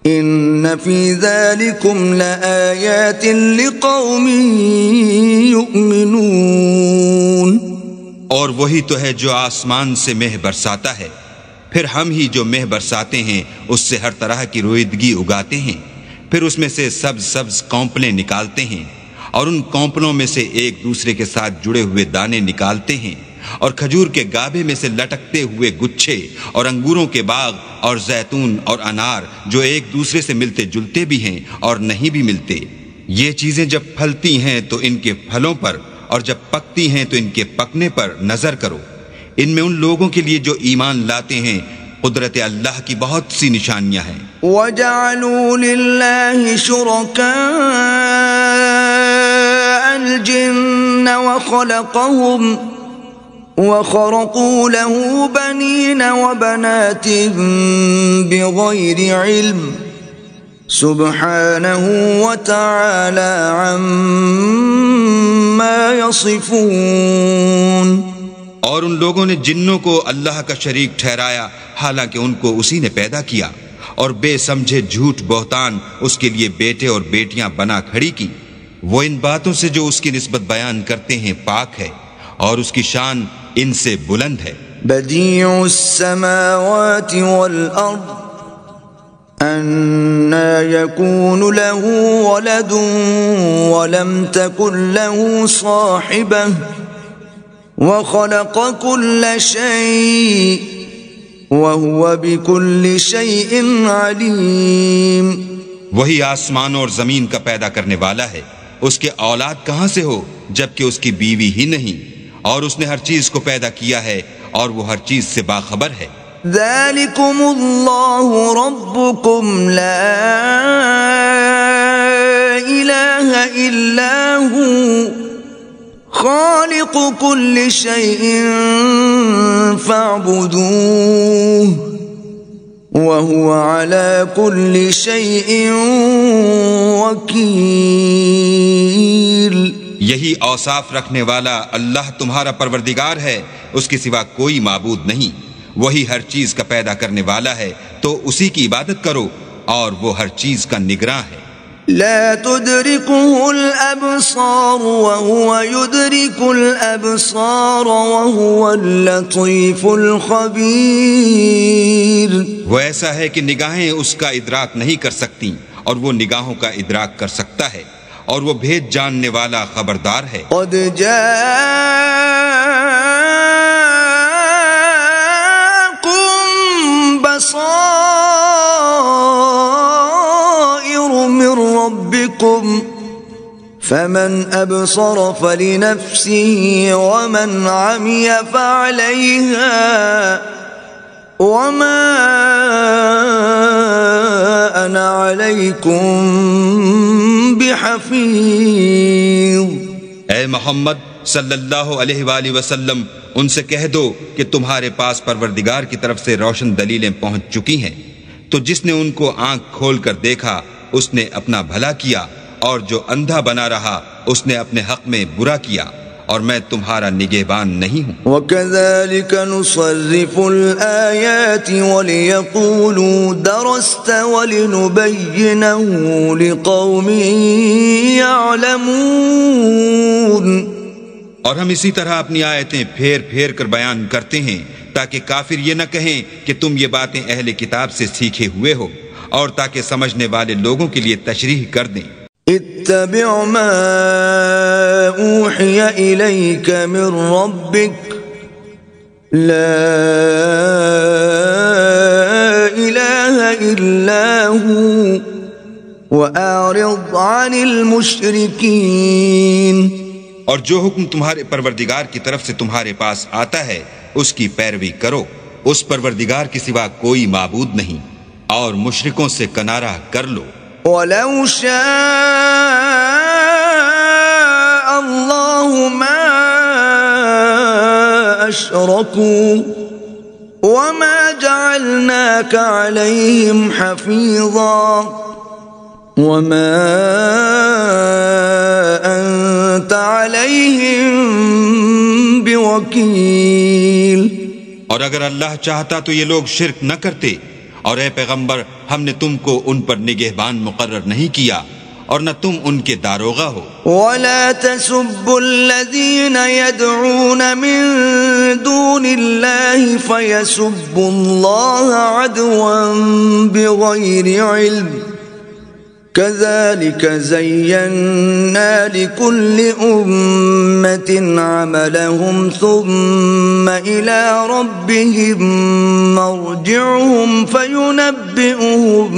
إن في ذلكم لآيات لقوم يؤمنون۔ اور وہی تو ہے جو آسمان سے مہ برساتا ہے، پھر ہم ہی جو مہ برساتے ہیں اس سے ہر طرح کی رویدگی اگاتے ہیں، پھر اس میں سے سبز سبز کونپلیں نکالتے ہیں اور ان کونپلوں میں سے ایک دوسرے کے ساتھ جڑے ہوئے دانے نکالتے ہیں، اور کھجور کے گابے میں سے لٹکتے ہوئے گچھے، اور انگوروں کے باغ اور زیتون اور انار جو ایک دوسرے سے ملتے جلتے بھی ہیں اور نہیں بھی ملتے۔ یہ چیزیں جب پھلتی ہیں تو ان کے پھلوں پر، اور جب پکتی ہیں تو ان کے پکنے پر نظر کرو، ان میں ان لوگوں کے لیے جو ایمان لاتے ہیں قدرت اللہ کی بہت سی نشانیاں ہیں۔ وَجَعَلُوا لِلَّهِ شُرَكَاءَ الْجِنَّ وَخَرَقُوا لَهُ بَنِينَ وَبَنَاتٍ بِغَيْرِ عِلْمٍ سُبْحَانَهُ وَتَعَالَى عَمَّا يَصِفُونَ۔ اور ان لوگوں نے جنوں کو اللہ کا شریک ٹھہرایا حالانکہ ان کو اسی نے پیدا کیا، اور بے سمجھے جھوٹ بہتان اس کے لیے بیٹے اور بیٹیاں بنا کھڑی کی۔ وہ ان باتوں سے جو اس کی نسبت بیان کرتے ہیں پاک ہے، اور اس کی شان ان سے بلند ہے۔ بدیع السماوات والارض أَنَّى يَكُونُ لَهُ وَلَدٌ وَلَمْ تَكُنْ لَهُ صَاحِبَةٌ وَخَلَقَ كُلَّ شَيْءٍ وَهُوَ بِكُلِّ شَيْءٍ عَلِيمٌ۔ وہی آسمان اور زمین کا پیدا کرنے والا ہے، اس کے اولاد کہاں سے ہو جبکہ اس کی بیوی ہی نہیں، اور اس نے ہر چیز کو پیدا کیا ہے اور وہ ہر چیز سے باخبر ہے۔ ذَلِكُمُ اللَّهُ رَبُّكُمْ لَا إِلَهَ إِلَّا هُوَ خَالِقُ كُلِّ شَيْءٍ فَاعْبُدُوهُ وَهُوَ عَلَى كُلِّ شَيْءٍ وَكِيلٌ۔ یہی اوصاف رکھنے والا اللہ تمہارا پروردگار ہے، اس کے سوا کوئی معبود نہیں۔ وہی ہر چیز کا پیدا کرنے والا ہے، تو اسی کی عبادت کرو، اور وہ ہر چیز کا نگراں ہے۔ لا تدركه الأبصار وهو يدرك الأبصار وهو اللطيف الخبير۔ وہ ایسا ہے کہ نگاہیں اس کا ادراک نہیں کر سکتی، اور وہ نگاہوں کا ادراک کر سکتا ہے، اور وہ بھید جاننے والا خبردار ہے۔ قد جاءكم بصائر من ربكم فمن أبصر فلنفسه ومن عمي فعليها وما أنا عليكم بحفیظ۔ اے محمد صلی اللہ علیہ وآلہ وسلم، ان سے کہہ دو کہ تمہارے پاس پروردگار کی طرف سے روشن دلیلیں پہنچ چکی ہیں، تو جس نے ان کو آنکھ کھول کر دیکھا اس نے اپنا بھلا کیا، اور جو اندھا بنا رہا اس نے اپنے حق میں برا کیا، اور میں تمہارا نگہبان نہیں ہوں۔ وَكَذَلِكَ نُصَرِّفُ الْآيَاتِ وَلِيَقُولُوا دَرَسْتَ وَلِنُبَيِّنَهُ لِقَوْمٍ يَعْلَمُونَ۔ اور ہم اسی طرح اپنی آیتیں پھیر پھیر کر بیان کرتے ہیں تاکہ کافر یہ نہ کہیں کہ تم یہ باتیں اہل کتاب سے سیکھے ہوئے ہو، اور تاکہ سمجھنے والے لوگوں کے لیے تشریح کر دیں۔ اتبع ما اوحی الیک من ربک لا الہ الا هو واعرض عن المشرکین۔ اور جو حکم تمہارے پروردگار کی طرف سے تمہارے پاس آتا ہے اس کی پیروی کرو، اس پروردگار کے سوا کوئی معبود نہیں، اور مشرکوں سے کنارہ کر لو۔ وَلَوْ شَاءَ اللَّهُ مَا أَشْرَكُوا وَمَا جَعَلْنَاكَ عَلَيْهِمْ حَفِيظًا وَمَا أَنْتَ عَلَيْهِمْ بِوَكِيلٍ۔ اور اگر اللہ چاہتا تو یہ لوگ شرک نہ کرتے، اور اے پیغمبر ہم نے تم کو ان پر نگہبان مقرر نہیں کیا اور نہ تم ان کے داروغہ ہو۔ وَلَا تَسُبُّوا الَّذِينَ يَدْعُونَ مِن دُونِ اللَّهِ فَيَسُبُّوا اللَّهَ عَدْوًا بِغَيْرِ عِلْمٍ كَذَلِكَ زَيَّنَّا لِكُلِّ أُمَّةٍ عَمَلَهُمْ ثُمَّ إِلَى رَبِّهِمْ مَرْجِعُهُمْ فَيُنَبِّئُهُم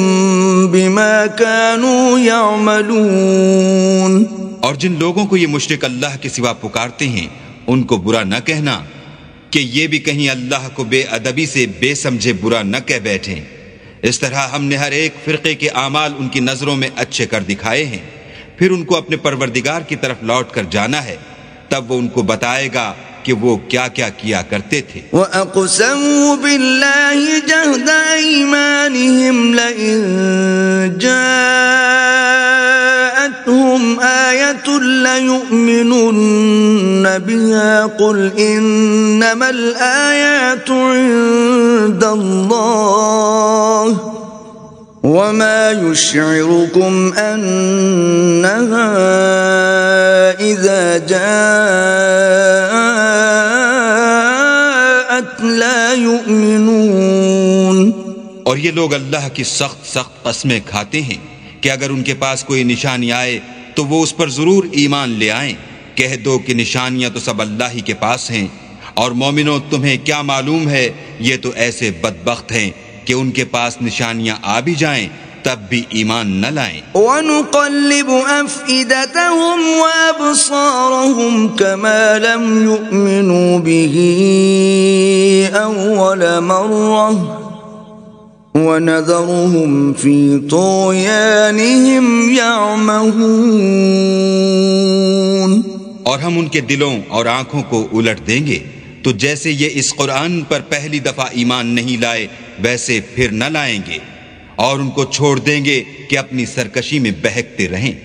بِمَا كَانُوا يَعْمَلُونَ۔ اور جن لوگوں کو یہ مشرک اللہ کے سوا پکارتے ہیں ان کو برا نہ کہنا کہ یہ بھی کہیں اللہ کو بے ادبی سے بے سمجھے برا نہ کہہ بیٹھیں۔ اس طرح ہم نے ہر ایک فرقے کے اعمال ان کی نظروں میں اچھے کر دکھائے ہیں، پھر ان کو اپنے پروردگار کی طرف لوٹ کر جانا ہے، تب وہ ان کو بتائے گا کہ وہ کیا کیا کیا کرتے تھے۔ وَأَقْسَمُوا بِاللَّهِ جَهْدَ أَيْمَانِهِمْ لَئِن جَاءَتْهُمْ آيَةٌ لَّيُؤْمِنُنَّ بِهَا قُلْ إِنَّمَا الْآيَاتُ عِندَ اللَّهِ وَمَا يُشْعِرُكُمْ أَنَّهَا إِذَا جَاءَتْ لَا يُؤْمِنُونَ۔ اور یہ لوگ اللہ کی سخت قسمیں کھاتے ہیں کہ اگر ان کے پاس کوئی نشانی آئے تو وہ اس پر ضرور ایمان لے آئیں۔ کہہ دو کہ نشانیاں تو سب اللہ ہی کے پاس ہیں، اور مومنوں تمہیں کیا معلوم ہے یہ تو ایسے بدبخت ہیں کہ ان کے پاس نشانیاں آ بھی جائیں تب بھی ایمان نہ لائیں۔ وَنُقَلِّبُ أَفْئِدَتَهُمْ وَأَبْصَارَهُمْ كَمَا لَمْ يُؤْمِنُوا بِهِ أَوَّلَ مَرَّةٍ وَنَذَرُهُمْ فِي طُغْيَانِهِمْ يَعْمَهُونَ۔ اور ہم ان کے دلوں اور آنکھوں کو الٹ دیں گے تو جیسے یہ اس قرآن پر پہلی دفعہ ایمان نہیں لائے ویسے پھر نہ لائیں گے، اور ان کو چھوڑ دیں گے کہ اپنی سرکشی میں بہکتے رہیں۔